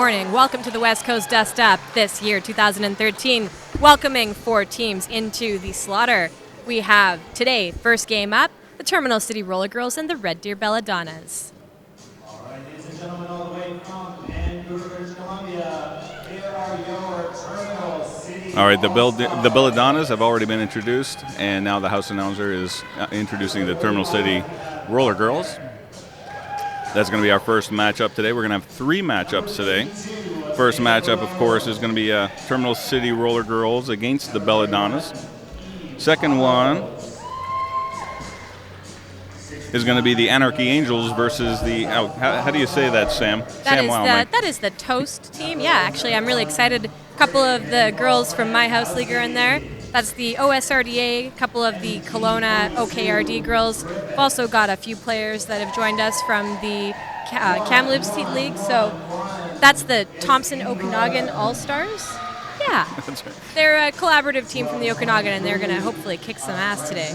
morning. Welcome to the West Coast Dust Up this year, 2013, welcoming 4 teams into the slaughter. We have today, first game up, the Terminal City Roller Girls and the Red Deer Belladonnas. All right, ladies and gentlemen, all the way from Vancouver, British Columbia, here are your Terminal City. All right, the Belladonnas have already been introduced, and now the house announcer is introducing the Terminal City Roller Girls. That's going to be our first matchup today. We're going to have 3 matchups today. First matchup, of course, is going to be Terminal City Roller Girls against the Belladonnas. Second one is going to be the Anarchy Angels versus the, how do you say that, Sam? That is the Toast team. Yeah, actually, I'm really excited. A couple of the girls from my house league are in there. That's the OSRDA, a couple of the Kelowna OKRD girls. We've also got a few players that have joined us from the Kamloops League. So that's the Thompson Okanagan All-Stars. Yeah, That's right. they're a collaborative team from the Okanagan, and they're going to hopefully kick some ass today.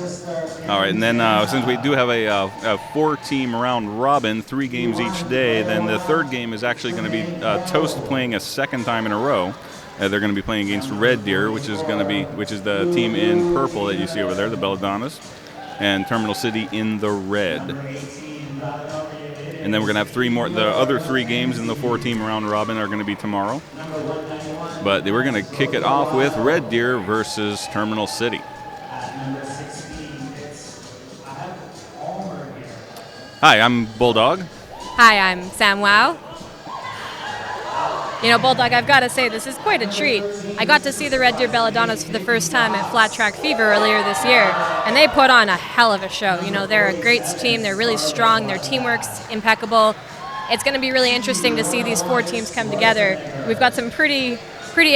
All right, and then since we do have a 4-team round robin, 3 games each day, then the third game is actually going to be Toast playing a second time in a row. They're going to be playing against Red Deer, which is the team in purple that you see over there, the Belladonnas, and Terminal City in the red. And then we're going to have 3 more. The other 3 games in the 4-team round robin are going to be tomorrow. But we're going to kick it off with Red Deer versus Terminal City. Hi, I'm Bulldog. Hi, I'm Sam Wow. You know, Bulldog, I've got to say, this is quite a treat. I got to see the Red Deer Belladonnas for the first time at Flat Track Fever earlier this year, and they put on a hell of a show. You know, they're a great team. They're really strong. Their teamwork's impeccable. It's going to be really interesting to see these 4 teams come together. We've got some pretty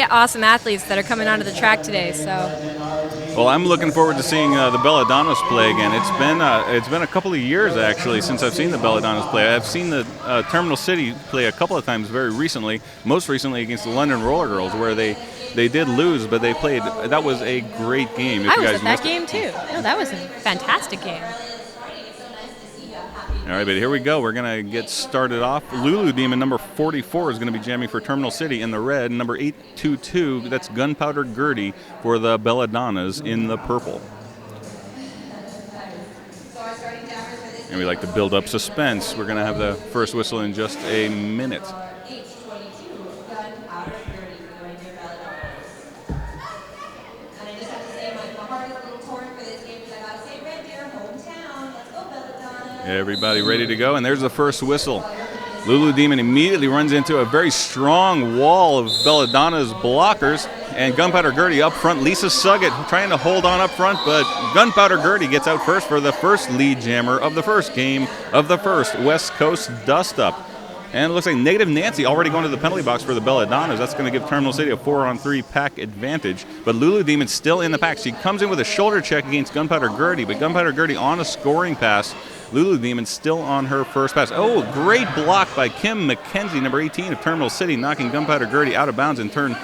awesome athletes that are coming onto the track today. So, well, I'm looking forward to seeing the Belladonnas play again. It's been a couple of years actually since I've seen the Belladonnas play. I've seen the Terminal City play a couple of times very recently. Most recently against the London Roller Girls, where they did lose, but they played. That was a great game. I was at that game too. No, that was a fantastic game. All right, but here we go. We're going to get started off. Lulu Demon, number 44, is going to be jamming for Terminal City in the red. Number 822, that's Gunpowder Gertie for the Belladonnas in the purple. And we like to build up suspense. We're going to have the first whistle in just a minute. Everybody ready to go, and there's the first whistle. Lulu Demon immediately runs into a very strong wall of Belladonna's blockers, and Gunpowder Gertie up front. Lisa Suggett trying to hold on up front, but Gunpowder Gertie gets out first for the first lead jammer of the first game of the first West Coast Dust Up. And it looks like Negative Nancy already going to the penalty box for the Belladonnas. That's going to give Terminal City a 4-on-3 pack advantage. But Lulu Demon still in the pack. She comes in with a shoulder check against Gunpowder Gertie, but Gunpowder Gertie on a scoring pass. Lulu Demon still on her first pass. Oh, great block by Kim McKenzie, number 18 of Terminal City, knocking Gunpowder Gertie out of bounds in turn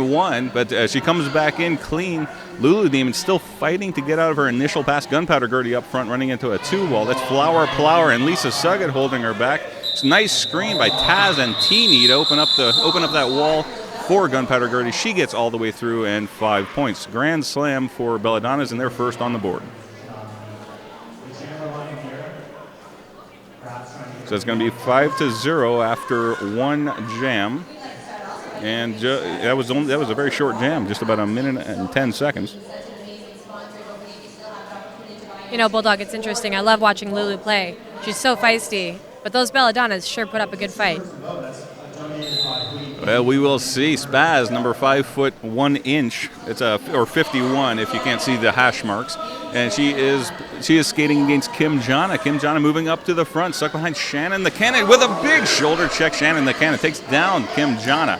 1. But she comes back in clean. Lulu Demon still fighting to get out of her initial pass. Gunpowder Gertie up front running into a 2-wall. That's Flower Plower and Lisa Suggett holding her back. It's a nice screen by Taz and Teeny to open up that wall for Gunpowder Gertie. She gets all the way through and 5 points. Grand slam for Belladonnas and they're first on the board. So it's going to be 5-0 after 1 jam, and that was a very short jam, just about a minute and 10 seconds. You know, Bulldog, it's interesting. I love watching Lulu play. She's so feisty, but those Belladonnas sure put up a good fight. Well, we will see. Spaz, number 5 foot 1 inch. Or 51 if you can't see the hash marks. And she is skating against Kim Jana. Kim Jana moving up to the front, stuck behind Shannon the Cannon with a big shoulder check. Shannon the Cannon takes down Kim Jana.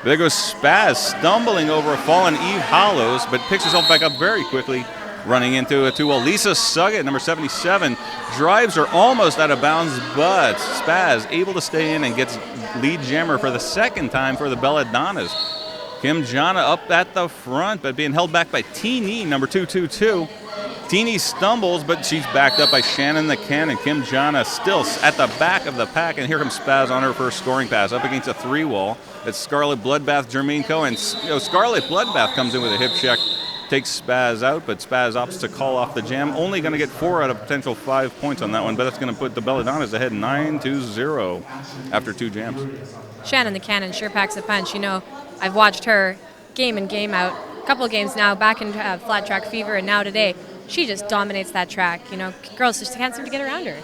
There goes Spaz, stumbling over a fallen Eve Hollows, but picks herself back up very quickly, running into a 2-wall. Lisa Suggett, number 77, drives her almost out of bounds, but Spaz able to stay in and gets lead jammer for the second time for the Belladonnas. Kim Jana up at the front, but being held back by Teeny, number 222. Teeny stumbles, but she's backed up by Shannon the Cannon. Kim Jana still at the back of the pack, and here comes Spaz on her first scoring pass up against a 3-wall. It's Scarlet Bloodbath, Jermaine Coe, and Scarlet Bloodbath comes in with a hip check, takes Spaz out, but Spaz opts to call off the jam. Only going to get 4 out of potential 5 points on that one, but that's going to put the Belladonnas ahead 9-0 after 2 jams. Shannon the Cannon sure packs a punch. You know, I've watched her game in, game out. A couple of games now, back in flat track fever, and now today, she just dominates that track. You know, girls just can't seem to get around her.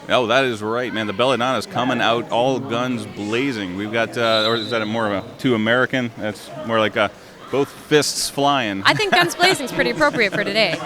Oh, that is right, man. The Belladonnas coming out all guns blazing. We've got, or is that more of a 2 American? That's more like both fists flying. I think guns blazing is pretty appropriate for today.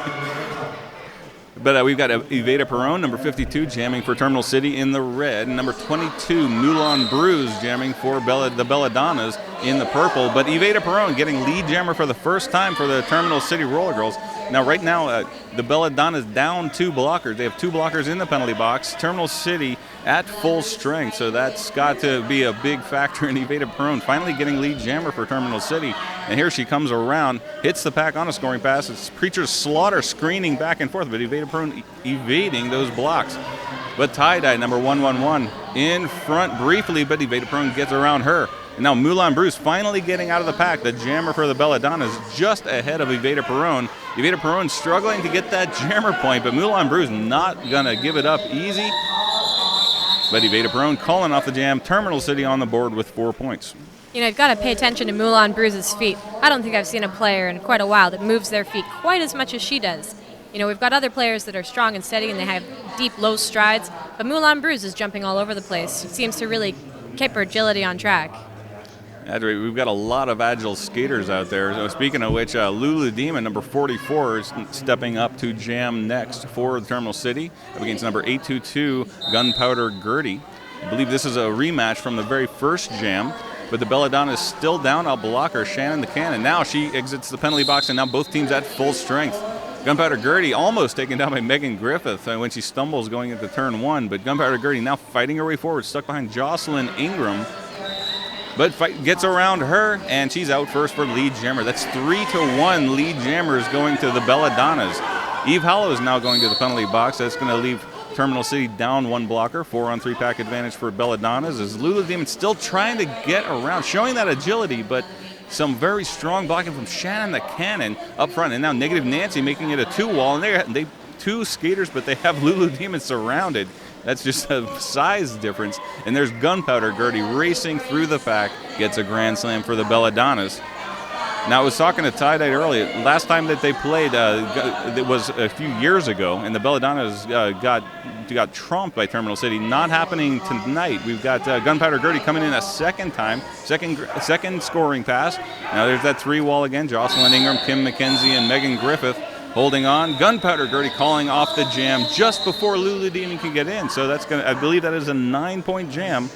But we've got Evita Perron, number 52, jamming for Terminal City in the red. Number 22, Moulin Bruise, jamming for the Belladonnas in the purple. But Evita Perron getting lead jammer for the first time for the Terminal City Roller Girls. Now, right now, the Belladonnas down 2 blockers. They have 2 blockers in the penalty box. Terminal City at full strength, so that's got to be a big factor in Evita Perron finally getting lead jammer for Terminal City. And here she comes around, hits the pack on a scoring pass. It's Preacher's Slaughter screening back and forth, but Evita Perron evading those blocks. But Tie-Dye, number 111, in front briefly, but Evita Perron gets around her. And now Moulin Bruce finally getting out of the pack. The jammer for the Belladonnas just ahead of Evita Perron. Evita Perron struggling to get that jammer point, but Moulin Bruce not going to give it up easy. But Evita Perron calling off the jam. Terminal City on the board with 4 points. You know, you've got to pay attention to Moulin Bruce's feet. I don't think I've seen a player in quite a while that moves their feet quite as much as she does. You know, we've got other players that are strong and steady and they have deep, low strides, but Moulin Bruce is jumping all over the place. She seems to really keep her agility on track. That's right. We've got a lot of agile skaters out there. So speaking of which, Lulu Demon, number 44, is stepping up to jam next for Terminal City up against number 822, Gunpowder Gertie. I believe this is a rematch from the very first jam, but the Belladonna is still down a blocker, Shannon the Cannon. Now she exits the penalty box, and now both teams at full strength. Gunpowder Gertie almost taken down by Megan Griffith when she stumbles going into turn 1, but Gunpowder Gertie now fighting her way forward, stuck behind Jocelyn Ingram. But gets around her, and she's out first for lead jammer. That's 3-1 lead jammers going to the Belladonnas. Eve Hollow is now going to the penalty box. That's going to leave Terminal City down 1 blocker. 4-on-3 pack advantage for Belladonnas as Lulu Demon still trying to get around, showing that agility, but some very strong blocking from Shannon the Cannon up front. And now Negative Nancy making it a 2-wall. And they 2 skaters, but they have Lulu Demon surrounded. That's just a size difference. And there's Gunpowder Gertie racing through the pack, gets a grand slam for the Belladonnas. Now, I was talking to Tie-Dye earlier. Last time that they played, it was a few years ago, and the Belladonnas got trumped by Terminal City. Not happening tonight. We've got Gunpowder Gertie coming in a second time, second scoring pass. Now there's that 3-wall again. Jocelyn Ingram, Kim McKenzie, and Megan Griffith holding on. Gunpowder Gertie calling off the jam just before Lulu Demon can get in. So that's I believe that is a 9-point jam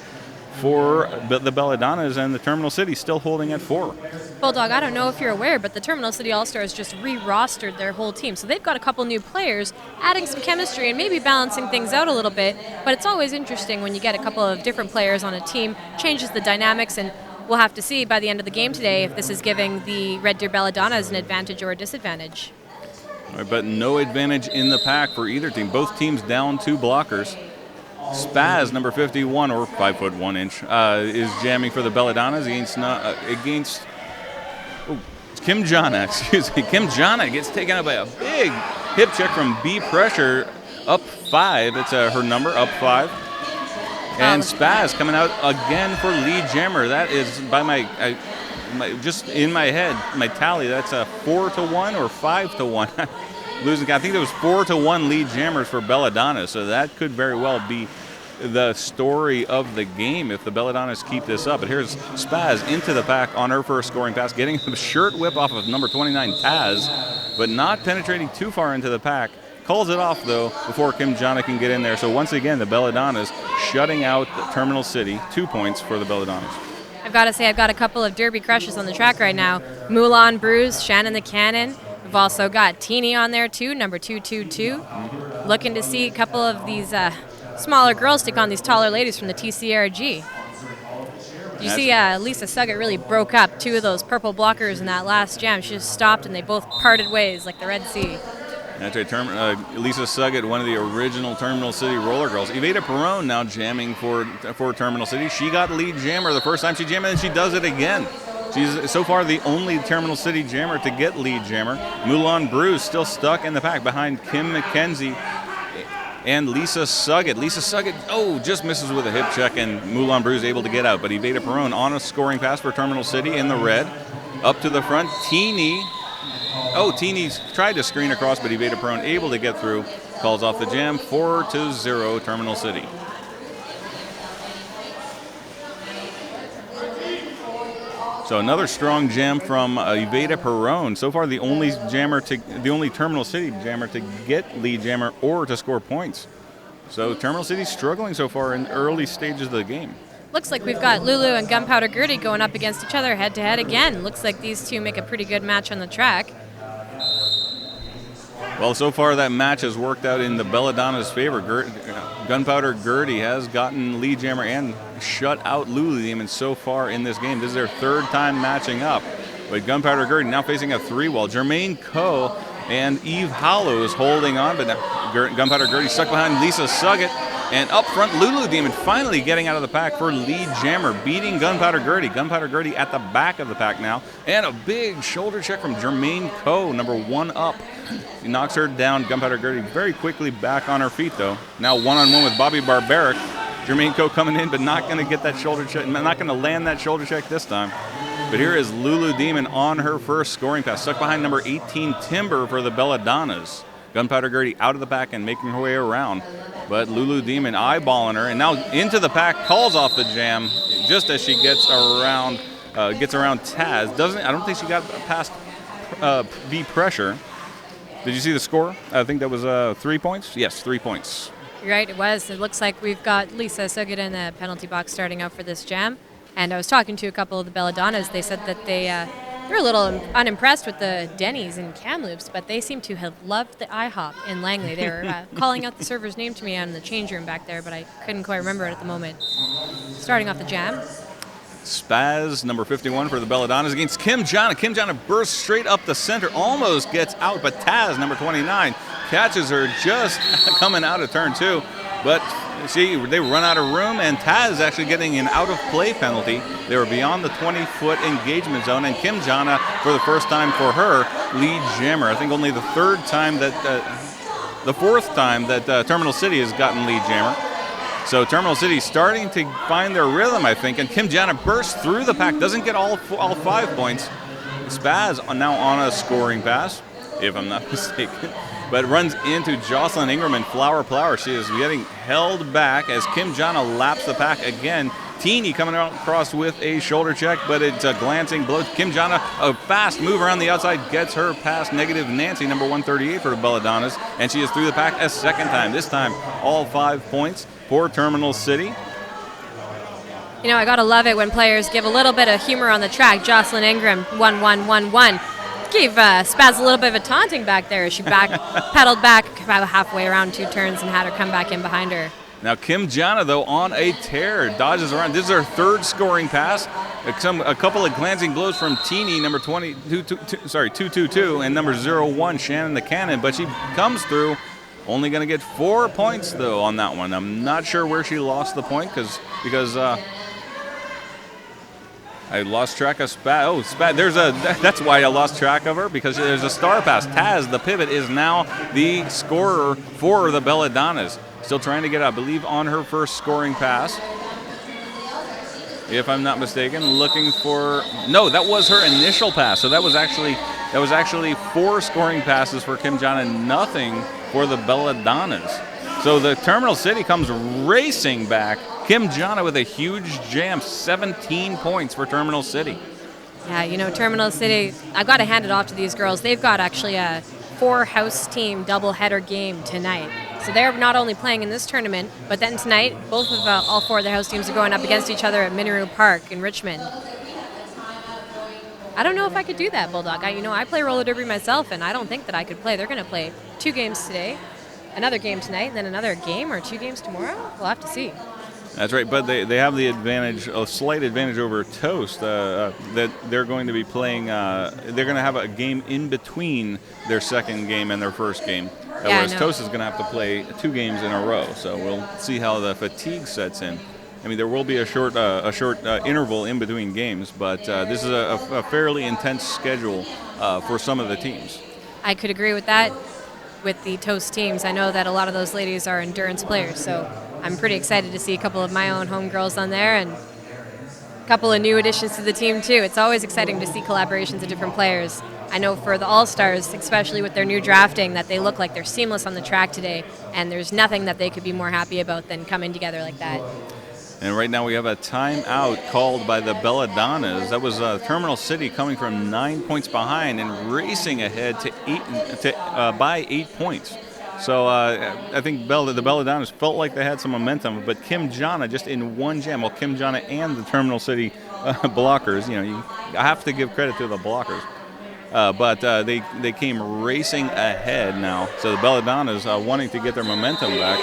for the Belladonnas, and the Terminal City still holding at 4. Bulldog, I don't know if you're aware, but the Terminal City All-Stars just re-rostered their whole team. So they've got a couple new players, adding some chemistry and maybe balancing things out a little bit. But it's always interesting when you get a couple of different players on a team, changes the dynamics, and we'll have to see by the end of the game today if this is giving the Red Deer Belladonnas an advantage or a disadvantage. But no advantage in the pack for either team. Both teams down 2 blockers. Spaz, number 51, or 5'1", is jamming for the Belladonnas against Kim Jana. Excuse me. Kim Jana gets taken up by a big hip check from B Pressure, up 5. It's her number, up 5. And Spaz coming out again for lead jammer. That is by just in my head, my tally, that's a 4-1 or 5-1. Losing count. I think there was 4-1 lead jammers for Belladonna, so that could very well be the story of the game if the Belladonnas keep this up. But here's Spaz into the pack on her first scoring pass, getting a shirt whip off of number 29 Taz, but not penetrating too far into the pack. Calls it off, though, before Kim Jana can get in there. So once again, the Belladonnas shutting out Terminal City. 2 points for the Belladonnas. I've got to say, I've got a couple of derby crushes on the track right now. Moulin Bruce, Shannon the Cannon. We've also got Teeny on there, too, number 222. Looking to see a couple of these smaller girls take on these taller ladies from the TCRG. You see Lisa Suggett really broke up 2 of those purple blockers in that last jam. She just stopped and they both parted ways like the Red Sea. That's right. Lisa Suggett, one of the original Terminal City roller girls. Evita Perron now jamming for Terminal City. She got lead jammer the first time she jammed, and she does it again. She's so far the only Terminal City jammer to get lead jammer. Moulin Bruce still stuck in the pack behind Kim McKenzie and Lisa Suggett. Lisa Suggett, just misses with a hip check, and Moulin Bruce able to get out. But Evita Perron on a scoring pass for Terminal City in the red. Up to the front, Teeny tried to screen across, but Evita Perron able to get through. Calls off the jam, 4-0 Terminal City. So another strong jam from Evita Perron. So far, the only Terminal City jammer to get lead jammer or to score points. So Terminal City's struggling so far in early stages of the game. Looks like we've got Lulu and Gunpowder Gertie going up against each other head-to-head again. Looks like these two make a pretty good match on the track. Well, so far that match has worked out in the Belladonna's favor. Gunpowder Gertie has gotten lead jammer and shut out Lulu Demon so far in this game. This is their 3rd time matching up. But Gunpowder Gertie now facing a 3-wall. Jermaine Coe and Eve Hallows holding on, but Gunpowder Gertie stuck behind Lisa Suggett. And up front, Lulu Demon finally getting out of the pack for lead jammer, beating Gunpowder Gertie. Gunpowder Gertie at the back of the pack now. And a big shoulder check from Jermaine Coe, number 1 up. He knocks her down. Gunpowder Gertie very quickly back on her feet, though. Now one-on-one with Bobby Barbaric. Jermaine Coe coming in, but not going to get that shoulder check. Not going to land that shoulder check this time. But here is Lulu Demon on her first scoring pass. Stuck behind number 18, Timber, for the Belladonnas. Gunpowder Gertie out of the pack and making her way around. But Lulu Demon eyeballing her, and now into the pack, calls off the jam just as she gets around Taz. I don't think she got past V Pressure. Did you see the score? I think that was 3 points. Yes, 3 points. You're right, it was. It looks like we've got Lisa Suggett in the penalty box starting out for this jam. And I was talking to a couple of the Belladonnas. They said that they're a little unimpressed with the Denny's in Kamloops, but they seem to have loved the IHOP in Langley. They were calling out the server's name to me in the change room back there, but I couldn't quite remember it at the moment. Starting off the jam. Spaz, number 51 for the Belladonnas against Kim Jana. Kim Jana bursts straight up the center, almost gets out, but Taz, number 29, catches her just coming out of turn 2. But they run out of room, and Taz actually getting an out-of-play penalty. They were beyond the 20-foot engagement zone, and Kim Jana, for the first time for her, lead jammer. I think only the 4th time that Terminal City has gotten lead jammer. So Terminal City starting to find their rhythm, I think, and Kim Jana bursts through the pack, doesn't get all 5 points. Spaz now on a scoring pass, if I'm not mistaken, but runs into Jocelyn Ingram and Flower Plower. She is getting held back as Kim Jana laps the pack again. Teeny coming across with a shoulder check, but it's a glancing blow. Kim Jana, a fast move around the outside, gets her past negative Nancy, number 138 for the Belladonnas, and she is through the pack a 2nd time. This time, all 5 points for Terminal City. You know, I gotta love it when players give a little bit of humor on the track. Jocelyn Ingram, 1-1-1-1. Gave Spaz a little bit of a taunting back there as she pedaled back about halfway around 2 turns and had her come back in behind her. Now Kim Jana, though, on a tear, dodges around. This is her 3rd scoring pass. A couple of glancing blows from Teeny, number 222, and number 01, Shannon the Cannon, but she comes through. Only going to get 4 points, though, on that one. I'm not sure where she lost the point because I lost track of Spat. Oh, Spat. That's why I lost track of her, because there's a star pass. Taz, the pivot, is now the scorer for the Belladonnas. Still trying to get, I believe, on her first scoring pass, if I'm not mistaken. Looking for, no, that was her initial pass. So that was actually 4 scoring passes for Kim Jana, nothing for the Belladonnas. So the Terminal City comes racing back. Kim Jana with a huge jam, 17 points for Terminal City. Yeah, you know, Terminal City, I've got to hand it off to these girls. They've got actually a 4-house team doubleheader game tonight. So they're not only playing in this tournament, but then tonight, both of all 4 of the house teams are going up against each other at Minaroo Park in Richmond. I don't know if I could do that, Bulldog. I play roller derby myself, and I don't think that I could play. They're going to play 2 games today, another game tonight, and then another game or 2 games tomorrow. We'll have to see. That's right, but they have the advantage, a slight advantage over Toast, that they're going to be playing, they're going to have a game in between their second game and their first game, whereas Toast is going to have to play 2 games in a row, so we'll see how the fatigue sets in. I mean, there will be a short interval in between games, but this is a fairly intense schedule for some of the teams. I could agree with that. With the Toast teams, I know that a lot of those ladies are endurance players, so I'm pretty excited to see a couple of my own homegirls on there and a couple of new additions to the team too. It's always exciting to see collaborations of different players. I know for the All-Stars, especially with their new drafting, that they look like they're seamless on the track today, and there's nothing that they could be more happy about than coming together like that. And right now we have a timeout called by the Belladonnas. That was Terminal City coming from 9 points behind and racing ahead by 8 points. So I think the Belladonnas felt like they had some momentum, but Kim Jana just in one jam. Well, Kim Jana and the Terminal City blockers. I have to give credit to the blockers. But they came racing ahead now. So the Belladonnas wanting to get their momentum back.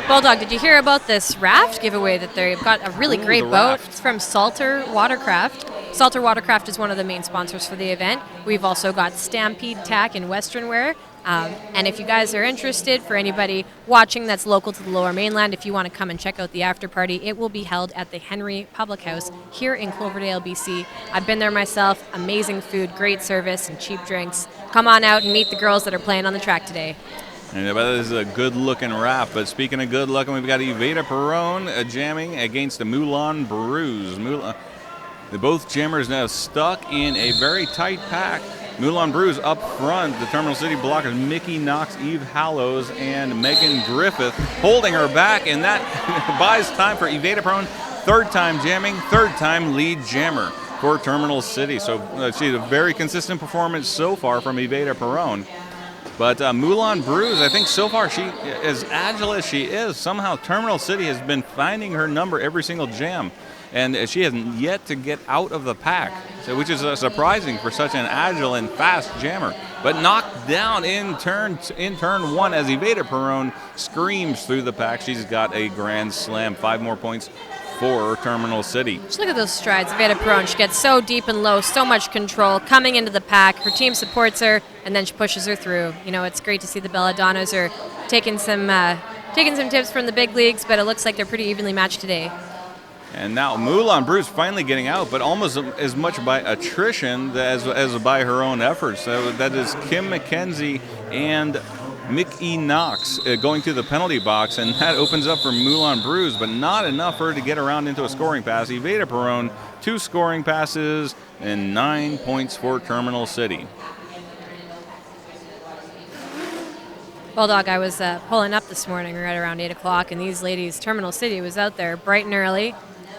Bulldog, did you hear about this raft giveaway that they've got a really great boat? Raft. It's from Salter Watercraft. Salter Watercraft is one of the main sponsors for the event. We've also got Stampede Tack and Western Wear. And if you guys are interested, for anybody watching that's local to the Lower Mainland, if you want to come and check out the after party, it will be held at the Henry Public House here in Cloverdale, BC. I've been there myself. Amazing food, great service, and cheap drinks. Come on out and meet the girls that are playing on the track today. And this is a good-looking raft. But speaking of good-looking, we've got Evita Perron jamming against the Moulin Bruise. Both jammers now stuck in a very tight pack. Moulin Bruise up front. The Terminal City blockers, Mickey Knox, Eve Hallows, and Megan Griffith holding her back, and that buys time for Evita Perron. Third time jamming, third time lead jammer for Terminal City. So she's a very consistent performance so far from Evita Perron. But Moulin Bruise, I think so far, she, as agile as she is, somehow Terminal City has been finding her number every single jam. And she hasn't yet to get out of the pack, which is surprising for such an agile and fast jammer. But knocked down in turn 1 as Evita Perron screams through the pack. She's got a grand slam, 5 more points for Terminal City. Just look at those strides. Evita Perron, she gets so deep and low, so much control, coming into the pack. Her team supports her, and then she pushes her through. It's great to see the Belladonnas are taking some tips from the big leagues, but it looks like they're pretty evenly matched today. And now Moulin Bruise finally getting out, but almost as much by attrition as by her own efforts. So that is Kim McKenzie and Mickey Knox going to the penalty box, and that opens up for Moulin Bruise, but not enough for her to get around into a scoring pass. Evita Perron, 2 scoring passes and 9 points for Terminal City. Bulldog, I was pulling up this morning right around 8 o'clock, and these ladies, Terminal City, was out there bright and early,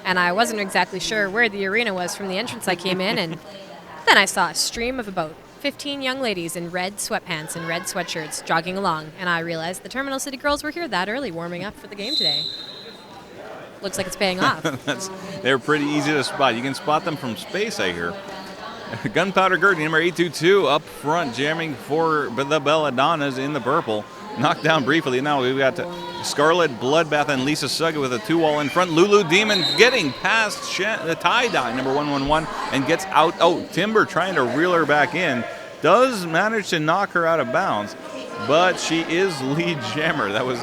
and I wasn't exactly sure where the arena was from the entrance I came in, and then I saw a stream of about 15 young ladies in red sweatpants and red sweatshirts jogging along, and I realized the Terminal City girls were here that early warming up for the game today. Looks like it's paying off. They're pretty easy to spot. You can spot them from space, I hear. Gunpowder Gertie, number 822, up front, jamming for the Belladonnas in the purple. Knocked down briefly. Now we've got Scarlet Bloodbath and Lisa Sugga with a 2-wall in front. Lulu Demon getting past the tie-dye, number 111, and gets out. Oh, Timber trying to reel her back in. Does manage to knock her out of bounds, but she is lead jammer. That was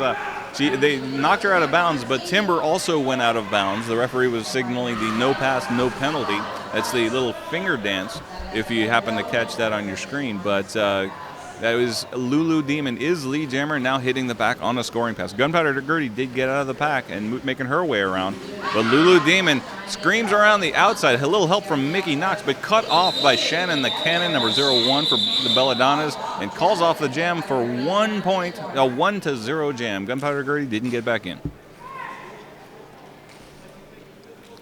they knocked her out of bounds, but Timber also went out of bounds. The referee was signaling the no pass, no penalty. That's the little finger dance, if you happen to catch that on your screen. But that was Lulu Demon is lead jammer, now hitting the back on a scoring pass. Gunpowder Gertie did get out of the pack and making her way around. But Lulu Demon screams around the outside. A little help from Mickey Knox, but cut off by Shannon the Cannon, number 01 for the Belladonnas, and calls off the jam for 1 point, a 1-0 jam. Gunpowder Gertie didn't get back in.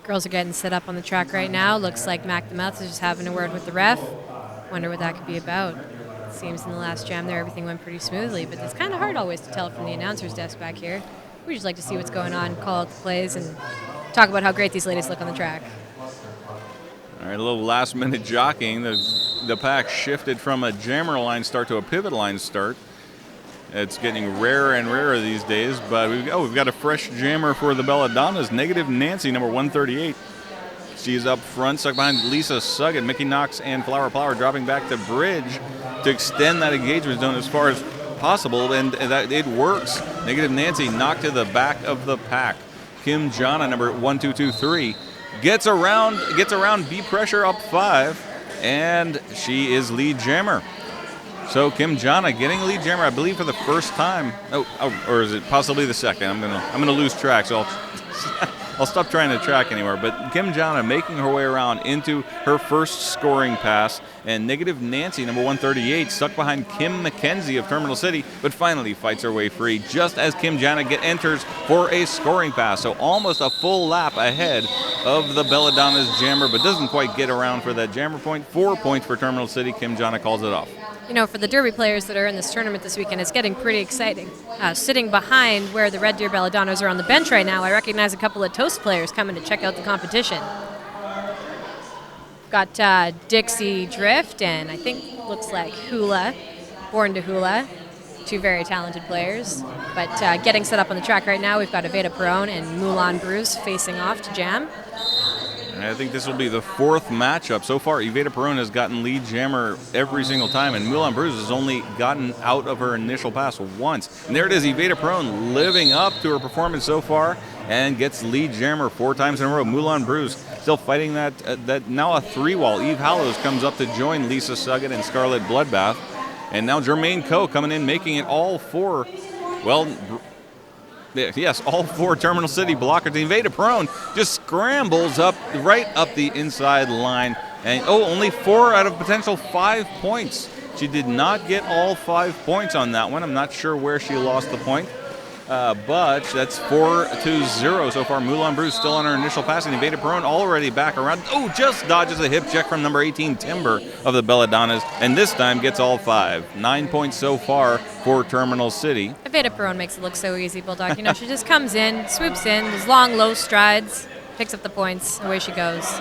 Girls are getting set up on the track right now. Looks like Mac the Mouth is just having a word with the ref. Wonder what that could be about. Seems in the last jam there everything went pretty smoothly, but it's kind of hard always to tell from the announcer's desk back here. We just like to see what's going on, call out the plays, and talk about how great these ladies look on the track. All right, a little last-minute jockeying. The pack shifted from a jammer line start to a pivot line start. It's getting rarer and rarer these days, but we've got a fresh jammer for the Belladonnas. Negative Nancy, number 138. She's up front, stuck behind Lisa Suggett. Mickey Knox and Flower Flower dropping back to bridge to extend that engagement zone as far as possible, and that it works. Negative Nancy knocked to the back of the pack. Kim Jana, number 1223, gets around B pressure up 5, and she is lead jammer. So Kim Jana getting lead jammer, I believe, for the first time. Or is it possibly the second? I'm gonna lose track, so I'll stop trying to track anymore. But Kim Jana making her way around into her first scoring pass, and Negative Nancy, number 138, stuck behind Kim McKenzie of Terminal City, but finally fights her way free just as Kim Jana enters for a scoring pass. So almost a full lap ahead of the Belladonna's jammer, but doesn't quite get around for that jammer point. 4 points for Terminal City. Kim Jana calls it off. You know, for the Derby players that are in this tournament this weekend, it's getting pretty exciting. Sitting behind where the Red Deer Belladonnas are on the bench right now, I recognize a couple of Toast players coming to check out the competition. Got Dixie Drift and I think looks like Hula, Born to Hula. Two very talented players. But getting set up on the track right now, we've got Aveda Perone and Moulin Bruce facing off to jam. And I think this will be the fourth matchup. So far, Aveda Perone has gotten lead jammer every single time, and Moulin Bruce has only gotten out of her initial pass once. And there it is, Aveda Perone living up to her performance so far and gets lead jammer 4 times in a row. Moulin Bruce still fighting that now a 3-wall. Eve Hallows comes up to join Lisa Suggett and Scarlet Bloodbath. And now Jermaine Coe coming in, making it all 4. Well, yes, all 4 Terminal City blocker team. Aveda Perone just scrambles right up the inside line. And only 4 out of potential 5 points. She did not get all 5 points on that one. I'm not sure where she lost the point. But that's 4-0 so far. Moulin Bruce still on her initial pass, and Aveda Perone already back around. Just dodges a hip check from number 18, Timber of the Belladonnas, and this time gets all 5. 9 points so far for Terminal City. Aveda Perone makes it look so easy, Bulldog. You know, she just comes in, swoops in, does long, low strides, picks up the points, away she goes.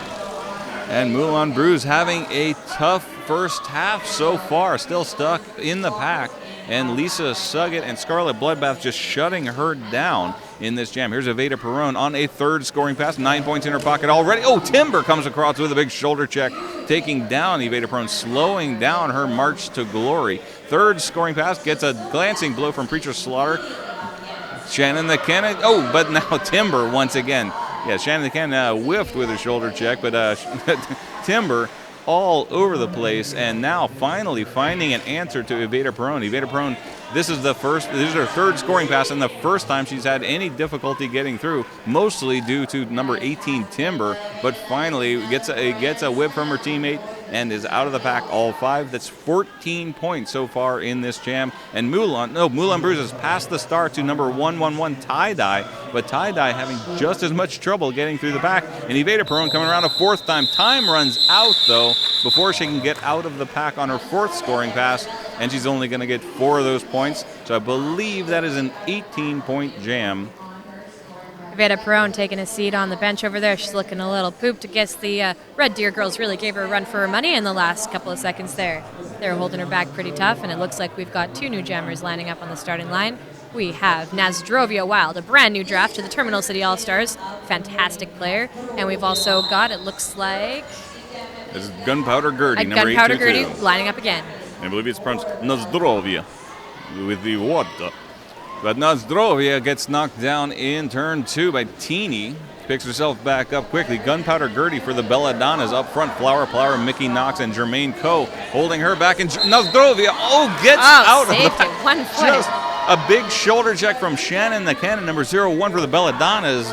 And Moulin Bruce having a tough first half so far, still stuck in the pack. And Lisa Suggett and Scarlet Bloodbath just shutting her down in this jam. Here's Aveda Perone on a 3rd scoring pass, 9 points in her pocket already. Timber comes across with a big shoulder check, taking down Aveda Perone, slowing down her march to glory. 3rd scoring pass gets a glancing blow from Preacher Slaughter. Shannon the Cannon, but now Timber once again. Yeah, Shannon the Cannon whiffed with a shoulder check, but Timber all over the place, and now finally finding an answer to Aveda Perone. Aveda Perone, this is her 3rd scoring pass, and the first time she's had any difficulty getting through, mostly due to number 18 Timber, but finally gets a whip from her teammate and is out of the pack all 5. That's 14 points so far in this jam. And Moulin Bruce has passed the star to number 111 Tie-Dye, but Tie-Dye having just as much trouble getting through the pack. And Aveda Perone coming around a 4th time. Time runs out, though, before she can get out of the pack on her 4th scoring pass, and she's only going to get 4 of those points. So I believe that is an 18-point jam. Aveda Perone taking a seat on the bench over there. She's looking a little pooped. I guess the Red Deer girls really gave her a run for her money in the last couple of seconds there. They're holding her back pretty tough, and it looks like we've got 2 new jammers lining up on the starting line. We have Nazdrovia Wild, a brand new draft to the Terminal City All-Stars. Fantastic player. And we've also got, it looks like... This is Gunpowder Gertie, number 822. Gunpowder Gertie lining up again. I believe it's pronounced Nazdrovia with the water. But Nazdrovia gets knocked down in turn 2 by Teeny. Picks herself back up quickly. Gunpowder Gertie for the Belladonnas up front. Flower Flower, Mickey Knox, and Jermaine Coe holding her back. And Nazdrovia gets out of the pack. 1 foot. Just a big shoulder check from Shannon the Cannon, number 01 for the Belladonnas.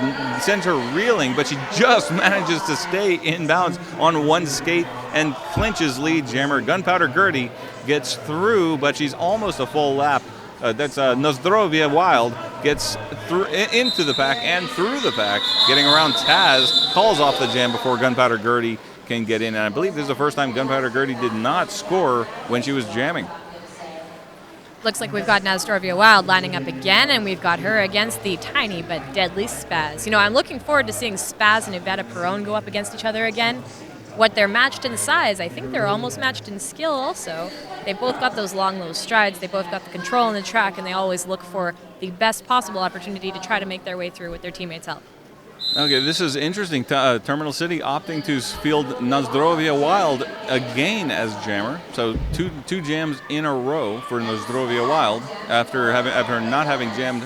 Sends her reeling, but she just manages to stay in bounds on 1 skate and clinches lead jammer. Gunpowder Gertie gets through, but she's almost a full lap. That's Nazdrovia Wild gets into the pack and through the pack, getting around Taz, calls off the jam before Gunpowder Gertie can get in. And I believe this is the first time Gunpowder Gertie did not score when she was jamming. Looks like we've got Nazdrovia Wild lining up again, and we've got her against the tiny but deadly Spaz. You know, I'm looking forward to seeing Spaz and Aveda Perone go up against each other again. what they're matched in size, I think they're almost matched in skill also. They both got those long, low strides. They both got the control on the track, and they always look for the best possible opportunity to try to make their way through with their teammates' help. Okay, this is interesting. Terminal City opting to field Nozdrovia Wild again as jammer. So two jams in a row for Nozdrovia Wild after not having jammed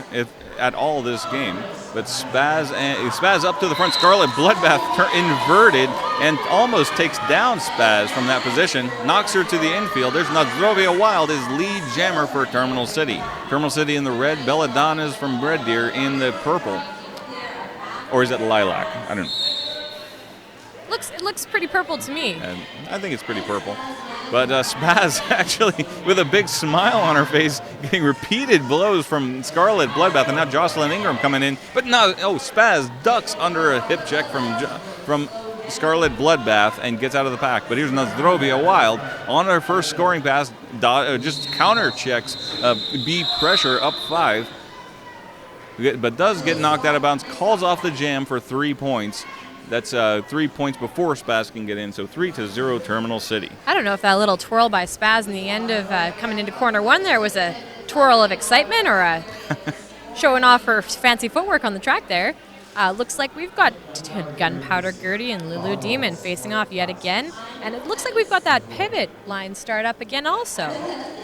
at all this game. But Spaz up to the front. Scarlet Bloodbath inverted and almost takes down Spaz from that position. Knocks her to the infield. There's Nozdrovia Wild, is lead jammer for Terminal City. Terminal City in the red. Belladonnas from Red Deer in the purple. Or is it lilac? I don't know. It looks pretty purple to me. And I think it's pretty purple. But Spaz actually, with a big smile on her face, getting repeated blows from Scarlet Bloodbath, and now Jocelyn Ingram coming in. But no, Spaz ducks under a hip check from Scarlet Bloodbath and gets out of the pack. But here's Nozdrovia Wild on her first scoring pass, just counter checks B pressure up 5. But does get knocked out of bounds, calls off the jam for 3 points. That's 3 points before Spaz can get in, so 3-0 Terminal City. I don't know if that little twirl by Spaz in the end of coming into corner 1 there was a twirl of excitement or a showing off her fancy footwork on the track there. Looks like we've got Gunpowder Gertie and Lulu Demon facing off yet again, and it looks like we've got that pivot line start up again also.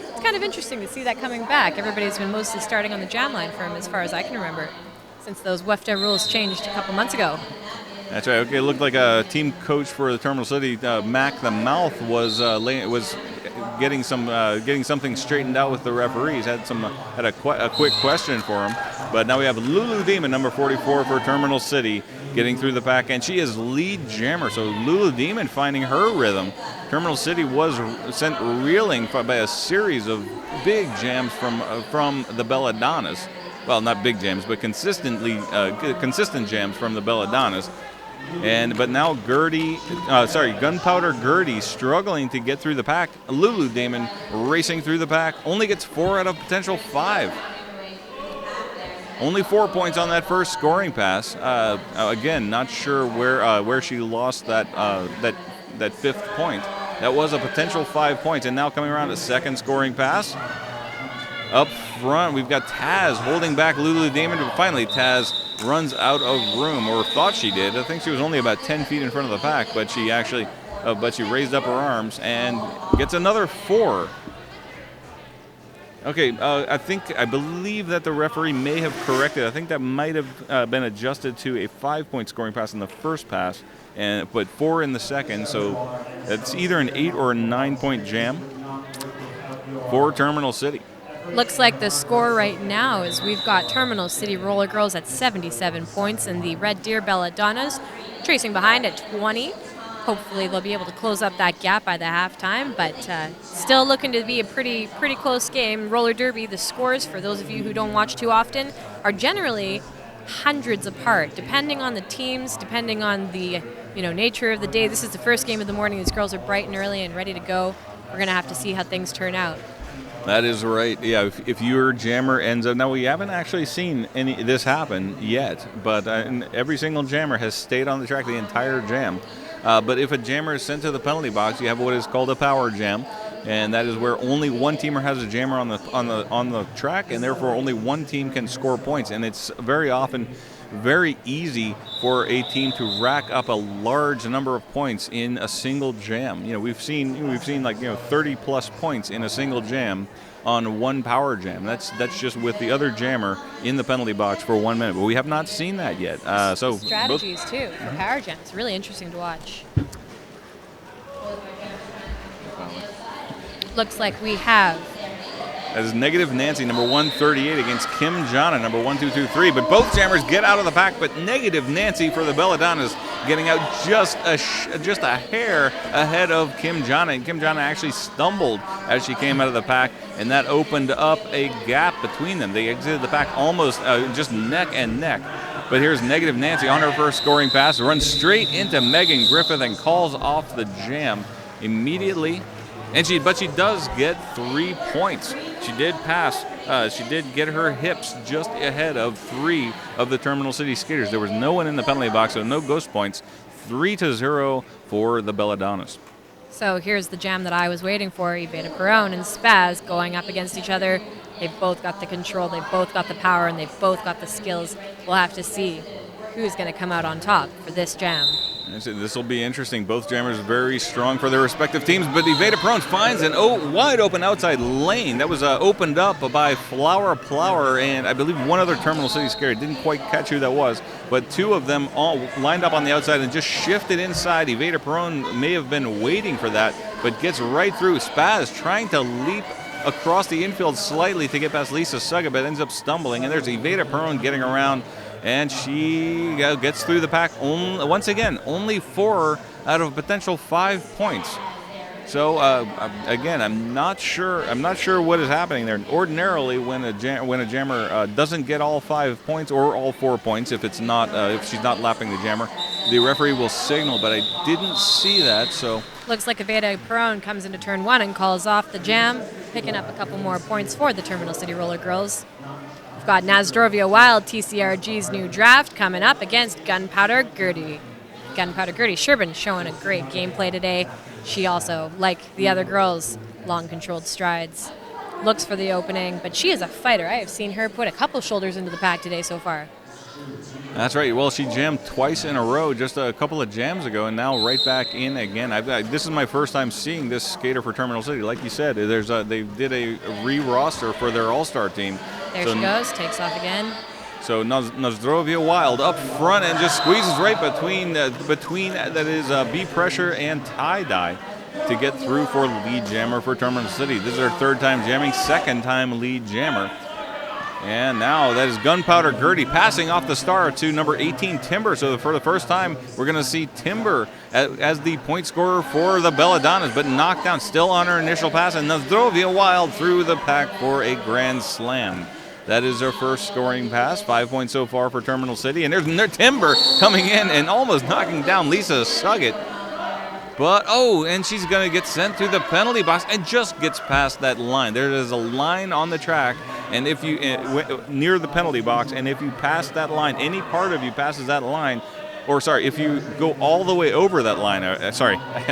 It's kind of interesting to see that coming back. Everybody's been mostly starting on the jam line for him as far as I can remember, since those WEFTA rules changed a couple months ago. That's right. Okay, it looked like a team coach for the Terminal City, Mac the Mouth, was getting something straightened out with the referees. Had a quick question for him. But now we have Lulu Demon, number 44 for Terminal City, getting through the pack, and she is lead jammer. So Lulu Demon finding her rhythm. Terminal City was sent reeling by a series of big jams from the Belladonnas. Well, not big jams, but consistent jams from the Belladonnas. But now Gunpowder Gertie struggling to get through the pack. Lulu Damon racing through the pack, only gets 4 out of potential 5. Only 4 points on that first scoring pass. Again, not sure where she lost that 5th point. That was a potential 5 points, and now coming around a second scoring pass. Up front, we've got Taz holding back Lulu Damon, but finally Taz runs out of room, or thought she did. I think she was only about 10 feet in front of the pack, but she raised up her arms and gets another 4. Okay, I believe that the referee may have corrected. I think that might have been adjusted to a 5-point scoring pass in the first pass, but 4 in the second. So it's either an 8 or a 9-point jam for Terminal City. Looks like the score right now is we've got Terminal City Roller Girls at 77 points and the Red Deer Belladonnas tracing behind at 20. Hopefully they'll be able to close up that gap by the halftime, but still looking to be a pretty close game. Roller Derby, the scores, for those of you who don't watch too often, are generally hundreds apart, depending on the teams, depending on the nature of the day. This is the first game of the morning. These girls are bright and early and ready to go. We're going to have to see how things turn out. That is right. Yeah, if your jammer ends up... Now, we haven't actually seen this happen yet, but every single jammer has stayed on the track the entire jam. But if a jammer is sent to the penalty box, you have what is called a power jam, and that is where only one teamer has a jammer on the track, and therefore only one team can score points. And it's very often very easy for a team to rack up a large number of points in a single jam. We've seen like 30 plus points in a single jam on one power jam. That's just with the other jammer in the penalty box for 1 minute. But we have not seen that yet. So strategies too for power jams. It's really interesting to watch. Looks like we have as Negative Nancy, number 138, against Kim Jana, number 1223. But both jammers get out of the pack, but Negative Nancy for the Belladonnas getting out just a hair ahead of Kim Jana. And Kim Jana actually stumbled as she came out of the pack, and that opened up a gap between them. They exited the pack almost just neck and neck. But here's Negative Nancy on her first scoring pass, runs straight into Megan Griffith and calls off the jam immediately. But she does get 3 points. She did pass. She did get her hips just ahead of 3 of the Terminal City skaters. There was no one in the penalty box, so no ghost points. 3-0 for the Belladonnas. So here's the jam that I was waiting for. Iveta Perron and Spaz going up against each other. They've both got the control, they've both got the power, and they've both got the skills. We'll have to see who's going to come out on top for this jam. This will be interesting. Both jammers very strong for their respective teams, but Iveta Perron finds an wide open outside lane. That was opened up by Flower Plower and I believe one other Terminal City skater. Didn't quite catch who that was, but two of them all lined up on the outside and just shifted inside. Iveta Perron may have been waiting for that, but gets right through. Spaz trying to leap across the infield slightly to get past Lisa Suga, but ends up stumbling, and there's Iveta Perron getting around. And she gets through the pack. Once again, only 4 out of a potential 5 points. So again, I'm not sure what is happening there. Ordinarily, when a jammer doesn't get all 5 points or all 4 points, if she's not lapping the jammer, the referee will signal. But I didn't see that. So looks like Iveta Perron comes into turn 1 and calls off the jam, picking up a couple more points for the Terminal City Roller Girls. We've got Nazdrovia Wild, TCRG's new draft, coming up against Gunpowder Gertie. Gunpowder Gertie Sherbin showing a great gameplay today. She also, like the other girls, long controlled strides. Looks for the opening, but she is a fighter. I have seen her put a couple shoulders into the pack today so far. That's right. Well, she jammed twice in a row just a couple of jams ago, and now right back in again. This is my first time seeing this skater for Terminal City. Like you said, they did a re-roster for their all-star team. There she goes, takes off again. So Nazdrovia Wild up front and just squeezes right between that is B Pressure and Tie Dye to get through for lead jammer for Terminal City. This is her 3rd time jamming, 2nd time lead jammer. And now that is Gunpowder Gertie passing off the star to number 18, Timber. So for the first time, we're going to see Timber as the point scorer for the Belladonnas, but knocked down still on her initial pass. And Nazdrovia Wild through the pack for a grand slam. That is her first scoring pass, 5 points so far for Terminal City. And there's Timber coming in and almost knocking down Lisa Suggett. But, and she's going to get sent to the penalty box and just gets past that line. There is a line on the track, and if you near the penalty box, and if you pass that line, any part of you passes that line, if you go all the way over that line, I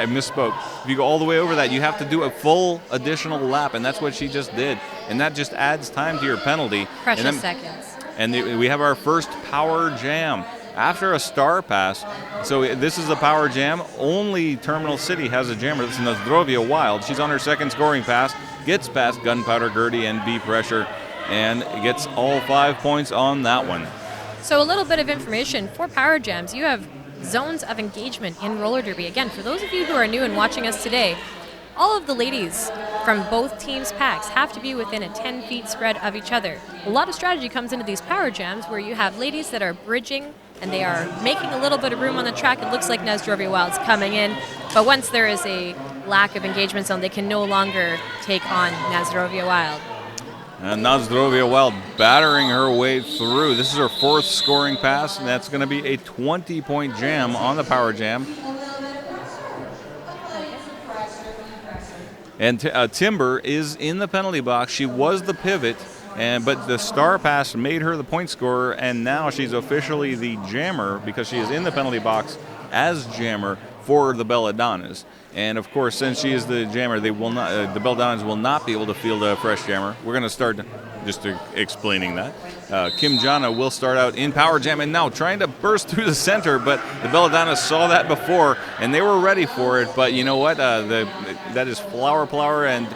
misspoke. If you go all the way over that, you have to do a full additional lap, and that's what she just did. And that just adds time to your penalty. Precious seconds. And we have our first power jam after a star pass. So this is a power jam. Only Terminal City has a jammer. This is Nazdrovia Wild. She's on her 2nd scoring pass, gets past Gunpowder Gertie and B Pressure, and gets all 5 points on that one. So a little bit of information for power jams. You have zones of engagement in roller derby. Again, for those of you who are new and watching us today, all of the ladies from both teams' packs have to be within a 10 feet spread of each other. A lot of strategy comes into these power jams where you have ladies that are bridging and they are making a little bit of room on the track. It looks like Nazdrovia Wild's coming in, but once there is a lack of engagement zone, they can no longer take on Nazdrovia Wild. And Nazdrovia Wild battering her way through. This is her 4th scoring pass, and that's going to be a 20-point jam on the power jam. And Timber is in the penalty box. She was the pivot, but the star pass made her the point scorer, and now she's officially the jammer because she is in the penalty box as jammer for the Belladonnas. And of course, since she is the jammer, the Belladonnas will not be able to field a fresh jammer. We're going to start just explaining that. Kim Jana will start out in power jam and now trying to burst through the center, but the Belladonnas saw that before and they were ready for it. But you know what? That is Flower Plower and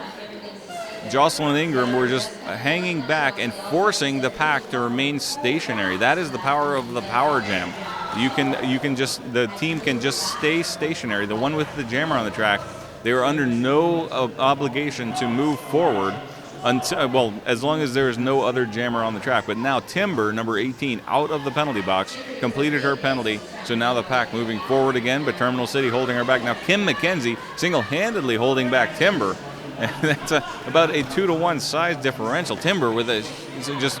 Jocelyn Ingram were just hanging back and forcing the pack to remain stationary. That is the power of the power jam. The team can just stay stationary. The one with the jammer on the track, they are under no obligation to move forward until, as long as there is no other jammer on the track. But now Timber, number 18, out of the penalty box, completed her penalty. So now the pack moving forward again, but Terminal City holding her back. Now Kim McKenzie single-handedly holding back Timber. And that's about a 2-to-1 size differential. Timber with just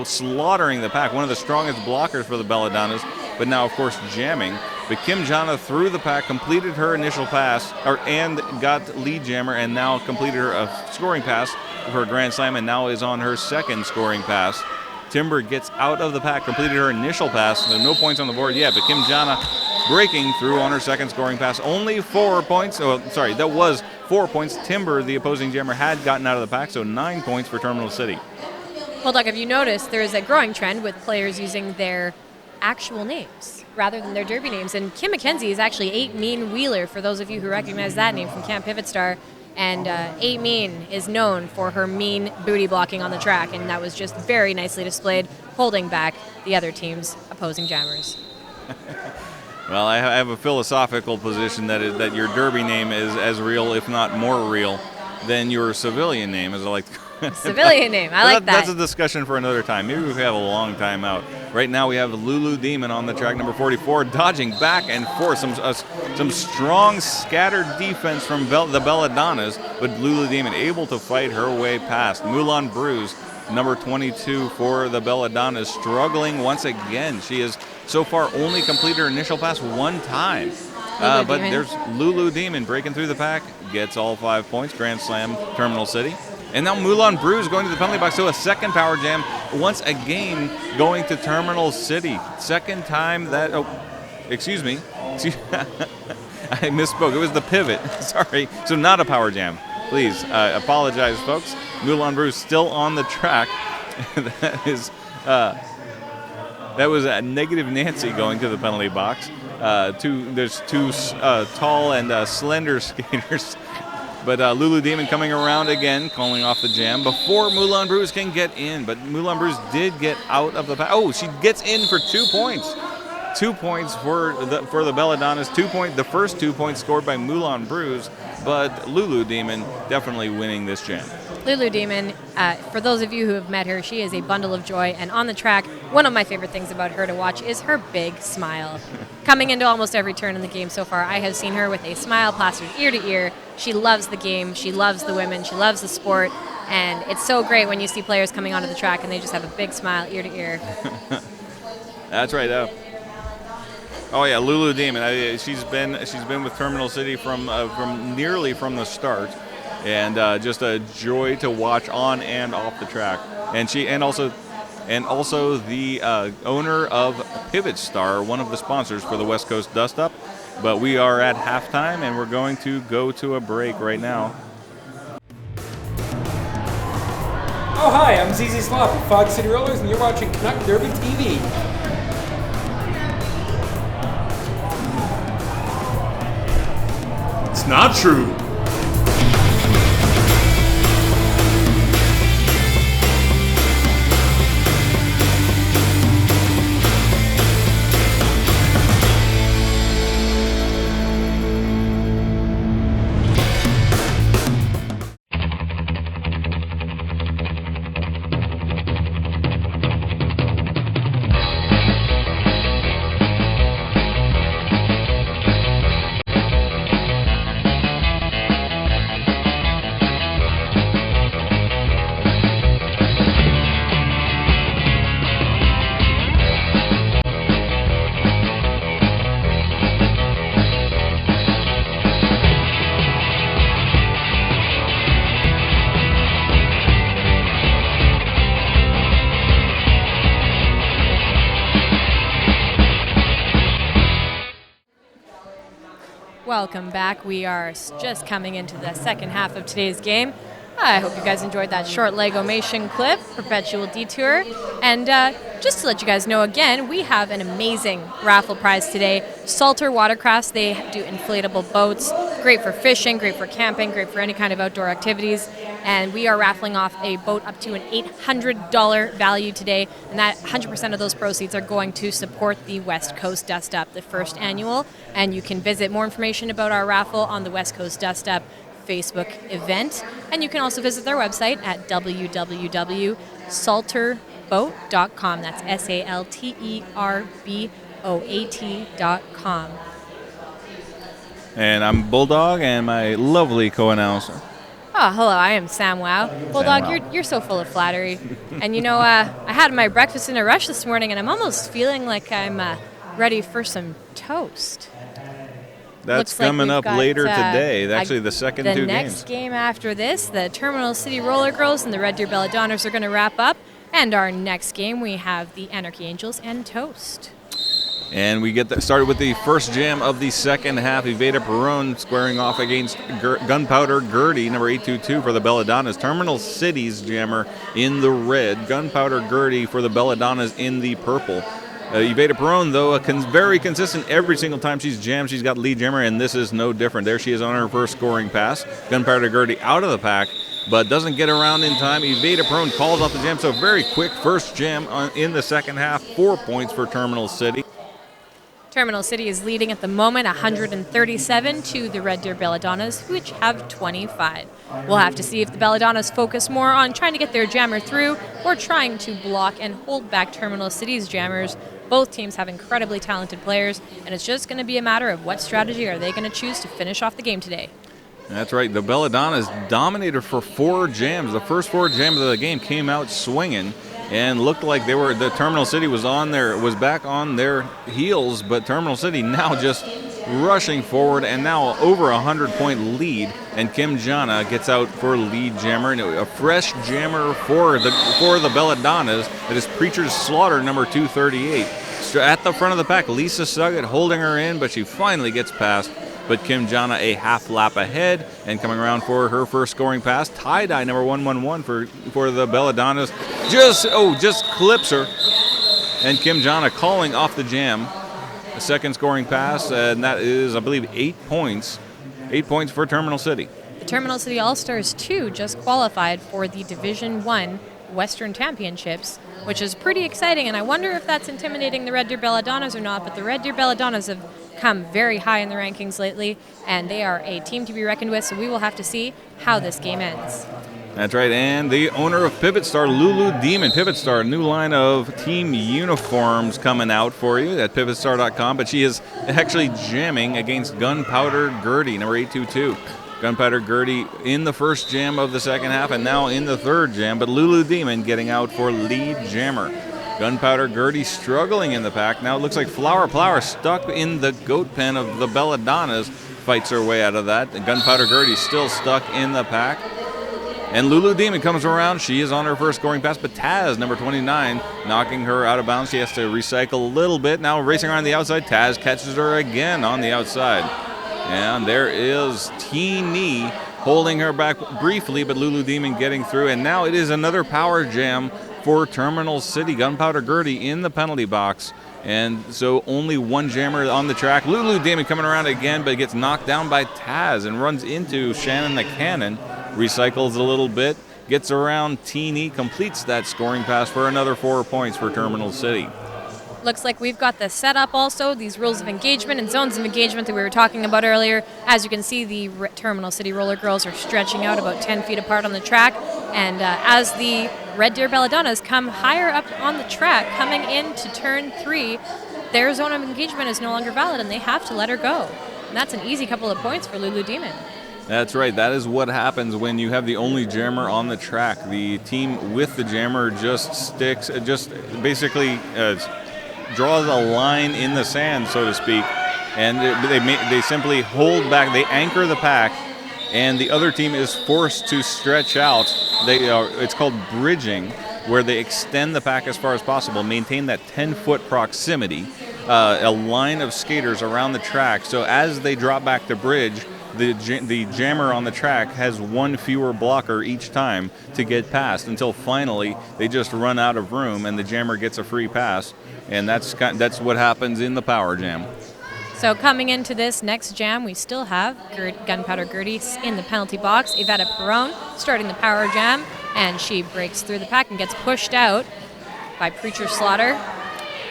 slaughtering the pack, one of the strongest blockers for the Belladonnas, but now, of course, jamming. But Kim Jana through the pack, completed her initial pass, and got lead jammer, and now completed her scoring pass for a grand slam, and now is on her 2nd scoring pass. Timber gets out of the pack, completed her initial pass. There's no points on the board yet, but Kim Jana breaking through on her second scoring pass. Only 4 points. Oh, sorry, that was 4 points. Timber, the opposing jammer, had gotten out of the pack, so 9 points for Terminal City. Well, Doug, have you noticed there is a growing trend with players using their actual names rather than their derby names? And Kim McKenzie is actually 8 Mean Wheeler, for those of you who recognize that name from Camp Pivot Star. And 8 Mean is known for her mean booty blocking on the track, and that was just very nicely displayed, holding back the other team's opposing jammers. Well, I have a philosophical position that your derby name is as real, if not more real, than your civilian name, as I like to Civilian name, I like that. That's a discussion for another time. Maybe we have a long time out. Right now we have Lulu Demon on the track, number 44, dodging back and forth. Some strong scattered defense from the Belladonnas, but Lulu Demon able to fight her way past. Moulin Bruise, number 22 for the Belladonnas, struggling once again. She has so far only completed her initial pass one time. But there's Lulu Demon breaking through the pack, gets all 5 points, Grand Slam, Terminal City. And now Moulin Bruise going to the penalty box, so a second power jam, once again going to Terminal City. Second time that, excuse me. I misspoke, it was the pivot, sorry. So not a power jam. Please, apologize, folks. Moulin Bruise still on the track. That was a Negative Nancy going to the penalty box. There's two tall and slender skaters. But Lulu Demon coming around again, calling off the jam before Moulin Bruise can get in. But Moulin Bruise did get out of the pack. Oh, she gets in for 2 points. 2 points for the Belladonnas. The first 2 points scored by Moulin Bruise, but Lulu Demon definitely winning this jam. Lulu Demon, for those of you who have met her, she is a bundle of joy. And on the track, one of my favorite things about her to watch is her big smile. Coming into almost every turn in the game so far, I have seen her with a smile plastered ear to ear. She loves the game, she loves the women, she loves the sport. And it's so great when you see players coming onto the track and they just have a big smile ear to ear. That's right. Oh yeah, Lulu Demon. She's been with Terminal City from nearly from the start. And just a joy to watch on and off the track. And also the owner of Pivot Star, one of the sponsors for the West Coast Dust Up. But we are at halftime, and we're going to go to a break right now. Oh hi, I'm ZZ Slop with Fog City Rollers, and you're watching Canuck Derby TV. It's not true. Welcome back. We are just coming into the second half of today's game. I hope you guys enjoyed that short Legomation clip, Perpetual Detour. And just to let you guys know again, we have an amazing raffle prize today. Salter Watercrafts, they do inflatable boats. Great for fishing, great for camping, great for any kind of outdoor activities. And we are raffling off a boat up to an $800 value today. And that 100% of those proceeds are going to support the West Coast Dust Up, the first annual. And you can visit more information about our raffle on the West Coast Dust Up Facebook event. And you can also visit their website at www.salterboat.com. That's SALTERBOAT.com. And I'm Bulldog and my lovely co-announcer. Oh, hello, I am Sam Wow. Bulldog, you're so full of flattery. And you know, I had my breakfast in a rush this morning, and I'm almost feeling like I'm ready for some toast. That's coming up later today. Actually, the second two games. The next game after this, the Terminal City Roller Girls and the Red Deer Belladonnas are going to wrap up. And our next game, we have the Anarchy Angels and Toast. And we get started with the first jam of the second half. Evada Perron squaring off against Gunpowder Gertie, number 822 for the Belladonnas. Terminal City's jammer in the red. Gunpowder Gertie for the Belladonnas in the purple. Evada Perron, though, very consistent every single time she's jammed. She's got lead jammer, and this is no different. There she is on her first scoring pass. Gunpowder Gertie out of the pack, but doesn't get around in time. Evada Perron calls off the jam, so very quick first jam in the second half. 4 points for Terminal City. Terminal City is leading at the moment 137 to the Red Deer Belladonnas, which have 25. We'll have to see if the Belladonnas focus more on trying to get their jammer through or trying to block and hold back Terminal City's jammers. Both teams have incredibly talented players, and it's just going to be a matter of what strategy are they going to choose to finish off the game today. That's right. The Belladonnas dominated for 4 jams. The first 4 jams of the game came out swinging and looked like the Terminal City was back on their heels, but Terminal City now just rushing forward and now over a 100-point lead. And Kim Jana gets out for lead jammer, and a fresh jammer for the Belladonnas. That is Preacher's Slaughter, number 238. At the front of the pack, Lisa Suggett holding her in, but she finally gets past. But Kim Jana a half lap ahead, and coming around for her first scoring pass, Tie-Dye number 111 for the Belladonnas. Just clips her. And Kim Jana calling off the jam. A second scoring pass, and that is, I believe, 8 points. 8 points for Terminal City. The Terminal City All-Stars 2 just qualified for the Division 1 Western Championships, which is pretty exciting, and I wonder if that's intimidating the Red Deer Belladonnas or not, but the Red Deer Belladonnas have come very high in the rankings lately, and they are a team to be reckoned with, so we will have to see how this game ends. That's right, and the owner of Pivot Star, Lulu Demon. Pivot Star, a new line of team uniforms coming out for you at pivotstar.com, but she is actually jamming against Gunpowder Gertie, number 822. Gunpowder Gertie in the first jam of the second half and now in the third jam, but Lulu Demon getting out for lead jammer. Gunpowder Gertie struggling in the pack. Now it looks like Flower Plower stuck in the goat pen of the Belladonnas. Fights her way out of that. And Gunpowder Gertie still stuck in the pack. And Lulu Demon comes around. She is on her first scoring pass, but Taz, number 29, knocking her out of bounds. She has to recycle a little bit. Now racing around the outside. Taz catches her again on the outside. And there is Teeny holding her back briefly, but Lulu Demon getting through. And now it is another power jam for Terminal City. Gunpowder Gertie in the penalty box. And so only one jammer on the track. Lulu Demon coming around again, but gets knocked down by Taz and runs into Shannon the Cannon. Recycles a little bit, gets around Teeny, completes that scoring pass for another 4 points for Terminal City. Looks like we've got the setup also, these rules of engagement and zones of engagement that we were talking about earlier. As you can see, the Terminal City Roller Girls are stretching out about 10 feet apart on the track. And as the Red Deer Belladonnas come higher up on the track, coming into turn 3, their zone of engagement is no longer valid and they have to let her go. And that's an easy couple of points for Lulu Demon. That's right. That is what happens when you have the only jammer on the track. The team with the jammer just basically draws a line in the sand, so to speak, and they simply hold back. They anchor the pack, and the other team is forced to stretch out. It's called bridging, where they extend the pack as far as possible, maintain that 10-foot proximity, a line of skaters around the track. So as they drop back to bridge, the jammer on the track has one fewer blocker each time to get past until finally they just run out of room and the jammer gets a free pass. And that's what happens in the power jam. So coming into this next jam, we still have Gunpowder Gertie in the penalty box. Evada Perron starting the power jam, and she breaks through the pack and gets pushed out by Preacher Slaughter.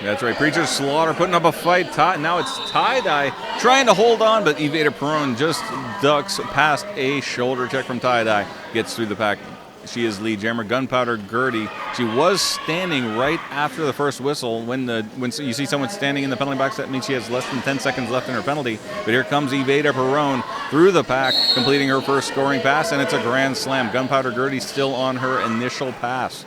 That's right. Preacher Slaughter putting up a fight. Now it's Tie-Dye trying to hold on, but Evada Perron just ducks past a shoulder check from Tie-Dye. Gets through the pack. She is lead jammer. Gunpowder Gertie. She was standing right after the first whistle. When you see someone standing in the penalty box, that means she has less than 10 seconds left in her penalty. But here comes Evada Perron through the pack, completing her first scoring pass, and it's a grand slam. Gunpowder Gertie still on her initial pass.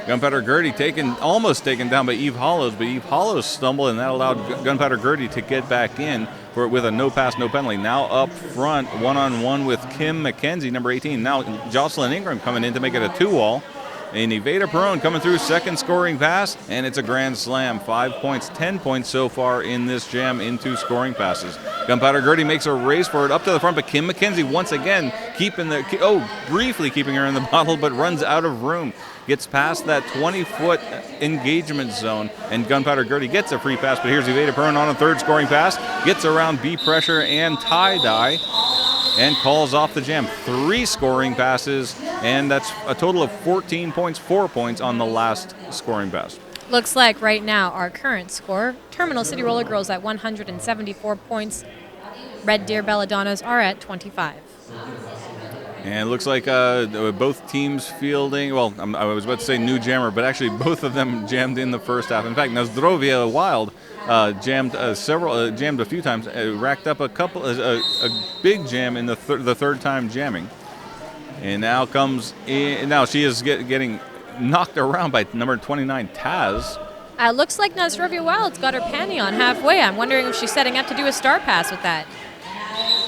Gunpowder Gertie almost taken down by Eve Hollows, but Eve Hollows stumbled, and that allowed Gunpowder Gertie to get back in with a no pass, no penalty. Now up front, one-on-one with Kim McKenzie, number 18. Now Jocelyn Ingram coming in to make it a 2-wall. And Evada Perone coming through, second scoring pass, and it's a grand slam. 5 points, 10 points so far in this jam in 2 scoring passes. Gunpowder Gertie makes a race for it up to the front, but Kim McKenzie once again briefly keeping her in the bottle, but runs out of room. Gets past that 20-foot engagement zone, and Gunpowder Gertie gets a free pass, but here's Evada Perone on a third scoring pass, gets around B pressure and tie-dye, and calls off the jam. 3 scoring passes, and that's a total of 14 points, 4 points on the last scoring pass. Looks like right now our current score, Terminal City Roller Girls at 174 points. Red Deer Belladonnas are at 25. And it looks like both teams fielding, well, I was about to say new jammer, but actually both of them jammed in the first half. In fact, Nazdrovia Wild jammed a few times, racked up a big jam in the third time jamming. And now she is getting knocked around by number 29, Taz. Looks like Nazdrovia Wild's got her panty on halfway. I'm wondering if she's setting up to do a star pass with that.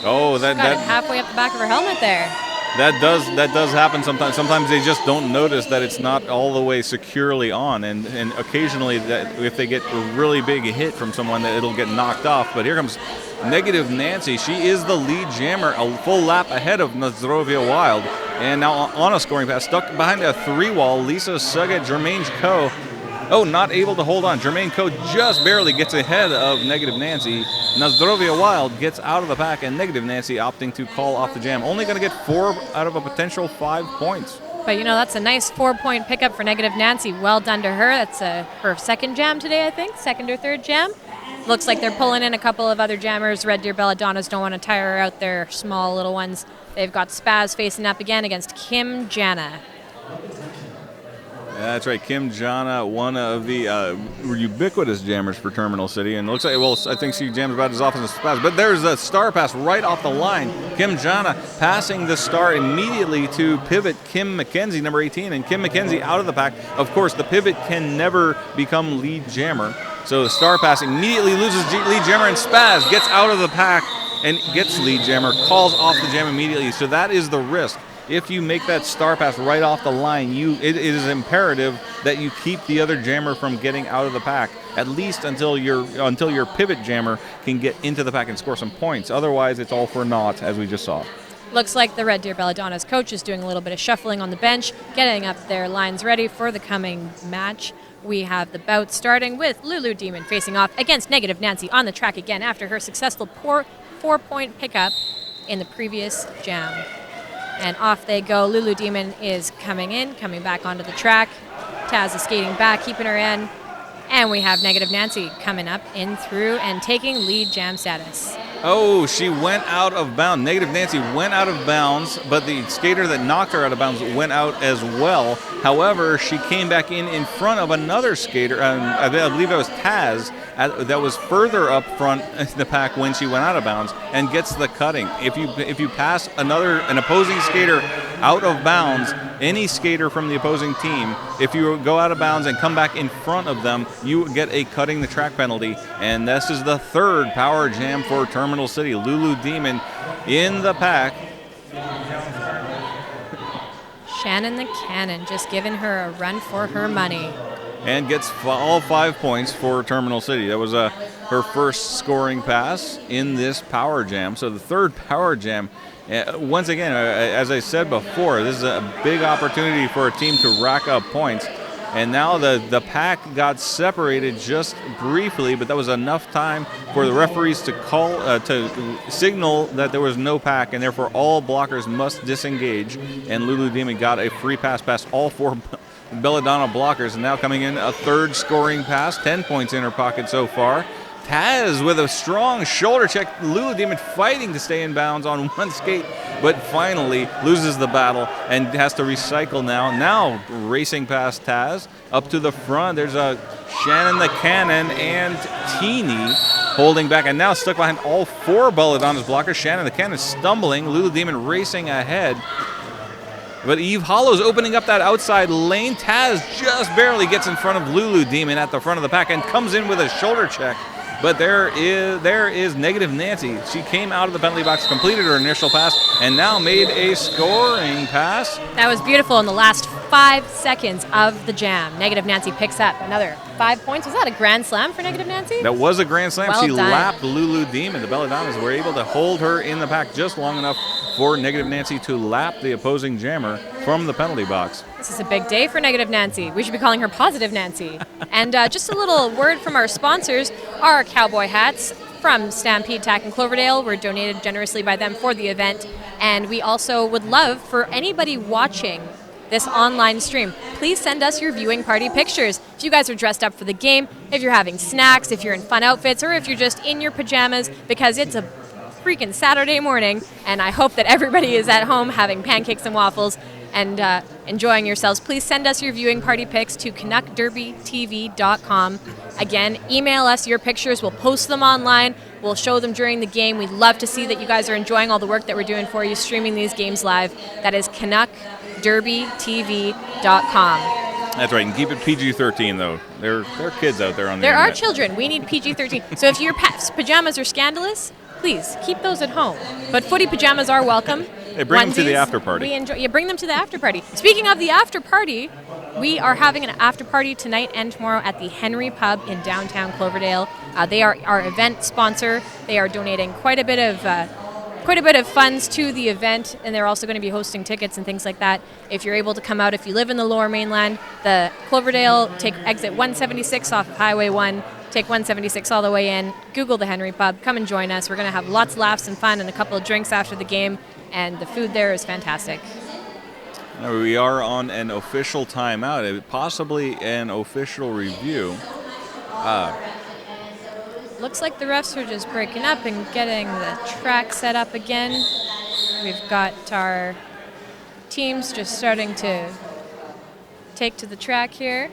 Oh, got it halfway up the back of her helmet there. That does happen sometimes. Sometimes they just don't notice that it's not all the way securely on, and occasionally that if they get a really big hit from someone, that it'll get knocked off. But here comes Negative Nancy. She is the lead jammer, a full lap ahead of Nazdrovia Wild, and now on a scoring pass, stuck behind a 3-wall. Lisa Sugget, Jermaine Coe. Oh, not able to hold on. Jermaine Coe just barely gets ahead of Negative Nancy. Nazdrovia Wild gets out of the pack, and Negative Nancy opting to call off the jam. Only going to get 4 out of a potential 5 points. But, that's a nice 4-point pickup for Negative Nancy. Well done to her. That's her second jam today, I think. Second or third jam. Looks like they're pulling in a couple of other jammers. Red Deer Belladonnas don't want to tire out their small little ones. They've got Spaz facing up again against Kim Jana. That's right, Kim Jana, one of the ubiquitous jammers for Terminal City, and it looks like, I think she jams about as often as Spaz. But there's a star pass right off the line. Kim Jana passing the star immediately to pivot Kim McKenzie, number 18, and Kim McKenzie out of the pack. Of course, the pivot can never become lead jammer, so the star pass immediately loses lead jammer, and Spaz gets out of the pack and gets lead jammer, calls off the jam immediately. So that is the risk. If you make that star pass right off the line, it is imperative that you keep the other jammer from getting out of the pack, at least until your pivot jammer can get into the pack and score some points. Otherwise, it's all for naught, as we just saw. Looks like the Red Deer Belladonnas coach is doing a little bit of shuffling on the bench, getting up their lines ready for the coming match. We have the bout starting with Lulu Demon facing off against Negative Nancy on the track again after her successful 4-point pickup in the previous jam. And off they go. Lulu Demon is coming back onto the track. Taz is skating back, keeping her in. And we have Negative Nancy coming up in through and taking lead jam status. Oh, she went out of bounds. Negative Nancy went out of bounds, but the skater that knocked her out of bounds went out as well. However, she came back in front of another skater, I believe it was Taz, that was further up front in the pack when she went out of bounds, and gets the cutting. If you pass an opposing skater out of bounds, any skater from the opposing team, if you go out of bounds and come back in front of them, you get a cutting the track penalty. And this is the third power jam for Terminal City. Lulu Demon in the pack. Shannon the Cannon just giving her a run for her money. And gets all 5 points for Terminal City. That was her first scoring pass in this power jam. So the third power jam. Once again, as I said before, this is a big opportunity for a team to rack up points. And now the pack got separated just briefly, but that was enough time for the referees to to signal that there was no pack, and therefore all blockers must disengage. And Lulu Demon got a free pass past all 4 Belladonna blockers, and now coming in a third scoring pass, 10 points in her pocket so far. Taz with a strong shoulder check. Lulu Demon fighting to stay in bounds on one skate, but finally loses the battle and has to recycle now. Now racing past Taz up to the front. There's a Shannon the Cannon and Teeny holding back, and now stuck behind all 4 Belladonna's blockers. Shannon the Cannon stumbling. Lulu Demon racing ahead. But Eve Hollow's opening up that outside lane. Taz just barely gets in front of Lulu Demon at the front of the pack and comes in with a shoulder check. But there is Negative Nancy. She came out of the penalty box, completed her initial pass, and now made a scoring pass. That was beautiful in the last 5 seconds of the jam. Negative Nancy picks up another 5 points. Was that a grand slam for Negative Nancy? That was a grand slam. Well She done. lapped Lulu Demon. The Belladonnas were able to hold her in the pack just long enough for Negative Nancy to lap the opposing jammer from the penalty box. This is a big day for Negative Nancy. We should be calling her Positive Nancy. And just a little word from our sponsors. Our cowboy hats from Stampede Tack and Cloverdale were donated generously by them for the event. And we also would love for anybody watching this online stream, please send us your viewing party pictures. If you guys are dressed up for the game, if you're having snacks, if you're in fun outfits, or if you're just in your pajamas, because it's a freaking Saturday morning, and I hope that everybody is at home having pancakes and waffles and enjoying yourselves. Please send us your viewing party pics to CanuckDerbyTV.com. Again, email us your pictures. We'll post them online. We'll show them during the game. We'd love to see that you guys are enjoying all the work that we're doing for you, streaming these games live. That is CanuckDerbyTV.com. That's right, and keep it PG-13 though. There are kids out there on the There are internet. children. We need PG-13. So if your pajamas are scandalous, please keep those at home. But footy pajamas are welcome. Hey, bring them to the Onesies, after party. We enjoy. Yeah, bring them to the after party. Speaking of the after party, we are having an after party tonight and tomorrow at the Henry Pub in downtown Cloverdale. They are our event sponsor. They are donating quite a bit of funds to the event, and they're also going to be hosting tickets and things like that. If you're able to come out, if you live in the Lower Mainland, the Cloverdale, take exit 176 off of Highway 1. Take 176 all the way in. Google the Henry Pub. Come and join us. We're going to have lots of laughs and fun and a couple of drinks after the game, and the food there is fantastic. Now, we are on an official timeout, possibly an official review. Looks like the refs are just breaking up and getting the track set up again. We've got our teams just starting to take to the track here.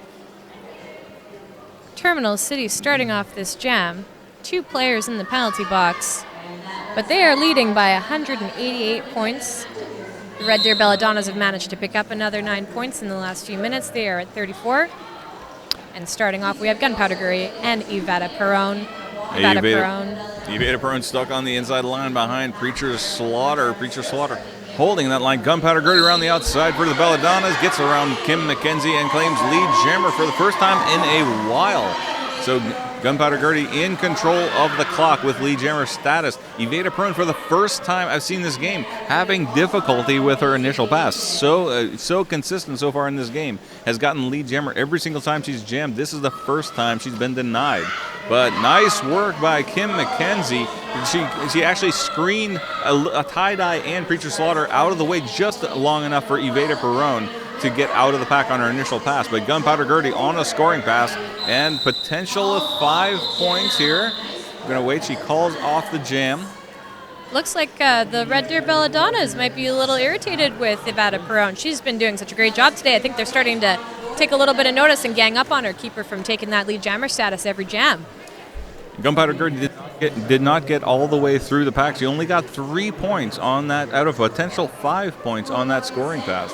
Terminal City starting off this jam. 2 players in the penalty box, but they are leading by 188 points. The Red Deer Belladonnas have managed to pick up another 9 points in the last few minutes. They are at 34. And starting off, we have Gunpowder Gurry and Iveta Perron. Iveta Perron stuck on the inside line behind Preacher Slaughter. Holding that line. Gunpowder Gurry around the outside for the Belladonnas. Gets around Kim McKenzie and claims lead jammer for the first time in a while. So Gunpowder Gurry in control of the clock with lead jammer status. Iveta Perron for the first time I've seen this game having difficulty with her initial pass. So consistent so far in this game. Has gotten lead jammer every single time she's jammed. This is the first time she's been denied. But nice work by Kim McKenzie. She actually screened a tie-dye and Preacher Slaughter out of the way just long enough for Iveta Perron to get out of the pack on her initial pass. But Gunpowder Gurry on a scoring pass and potential of 5 points here. I'm going to wait. She calls off the jam. Looks like the Red Deer Belladonnas might be a little irritated with Iveta Perron. She's been doing such a great job today. I think they're starting to take a little bit of notice and gang up on her, keep her from taking that lead jammer status every jam. Gunpowder Gurry did not get all the way through the pack. She only got 3 points on that out of potential 5 points on that scoring pass.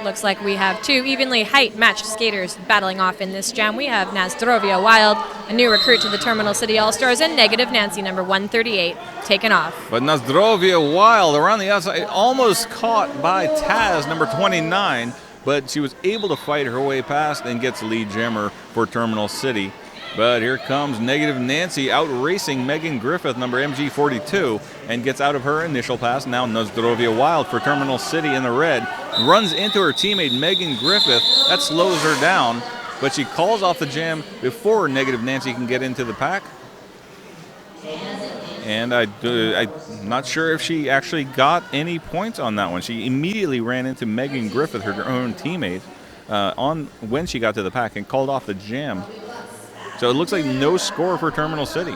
Looks like we have 2 evenly height-matched skaters battling off in this jam. We have Nazdrovia Wild, a new recruit to the Terminal City All-Stars, and Negative Nancy, number 138, taken off. But Nazdrovia Wild around the outside, almost caught by Taz, number 29, but she was able to fight her way past and gets lead jammer for Terminal City. But here comes Negative Nancy out racing Megan Griffith, number MG42, and gets out of her initial pass. Now Nazdrovia Wild for Terminal City in the red. Runs into her teammate Megan Griffith. That slows her down, but she calls off the jam before Negative Nancy can get into the pack. And I'm not sure if she actually got any points on that one. She immediately ran into Megan Griffith, her own teammate, when she got to the pack and called off the jam. So it looks like no score for Terminal City.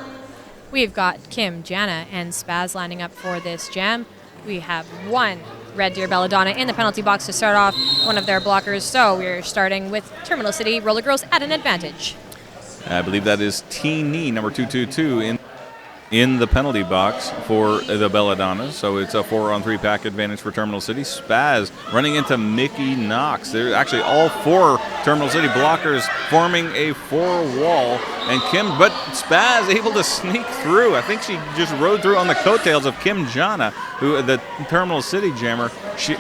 We've got Kim, Jana, and Spaz lining up for this jam. We have 1 Red Deer Belladonna in the penalty box to start off one of their blockers. So we're starting with Terminal City Roller Girls at an advantage. I believe that is Teeny, number 222. in the penalty box for the Belladonnas. So it's a 4-on-3 pack advantage for Terminal City. Spaz running into Mickey Knox. They're actually all 4 Terminal City blockers forming a 4-wall. And but Spaz able to sneak through. I think she just rode through on the coattails of Kim Jana, who the Terminal City jammer.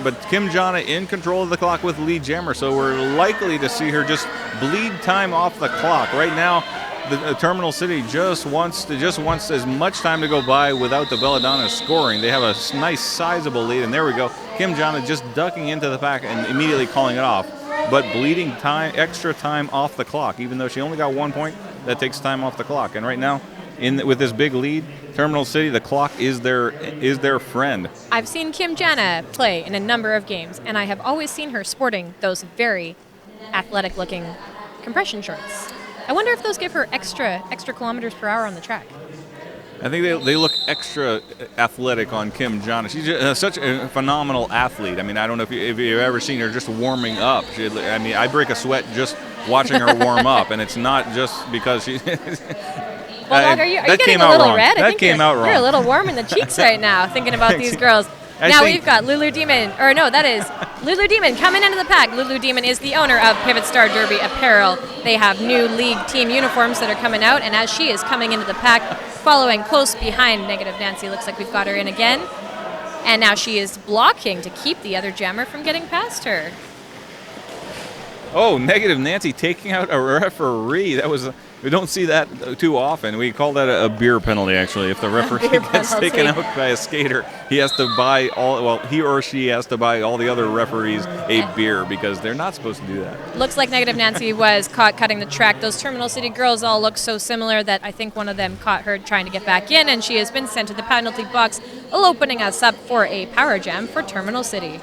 But Kim Jana in control of the clock with lead jammer. So we're likely to see her just bleed time off the clock. Right now, the Terminal City just wants as much time to go by without the Belladonnas scoring. They have a nice sizable lead, and there we go. Kim Jana just ducking into the pack and immediately calling it off. But bleeding time, extra time off the clock, even though she only got 1 point, that takes time off the clock. And right now, with this big lead, Terminal City, the clock is their friend. I've seen Kim Jana play in a number of games, and I have always seen her sporting those very athletic-looking compression shorts. I wonder if those give her extra kilometers per hour on the track. I think they look extra athletic on Kim Jana. She's such a phenomenal athlete. I mean, I don't know if you've ever seen her just warming up. I break a sweat just watching her warm up, and it's not just because she. Well, are you getting a little red? I think out wrong. You're a little warm in the cheeks right now, thinking about these girls. Now we've got Lulu Demon, that is Lulu Demon coming into the pack. Lulu Demon is the owner of Pivot Star Derby Apparel. They have new league team uniforms that are coming out, and as she is coming into the pack, following close behind Negative Nancy, looks like we've got her in again. And now she is blocking to keep the other jammer from getting past her. Oh, Negative Nancy taking out a referee. We don't see that too often. We call that a beer penalty, actually. If the referee gets taken out by a skater, he or she has to buy all the other referees a beer because they're not supposed to do that. Looks like Negative Nancy was caught cutting the track. Those Terminal City girls all look so similar that I think one of them caught her trying to get back in, and she has been sent to the penalty box, opening us up for a power jam for Terminal City.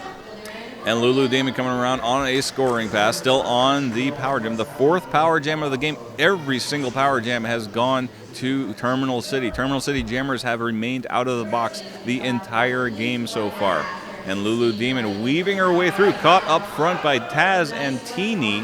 And Lulu Demon coming around on a scoring pass, still on the power jam. The 4th power jam of the game. Every single power jam has gone to Terminal City. Terminal City jammers have remained out of the box the entire game so far. And Lulu Demon weaving her way through, caught up front by Taz and Teeny.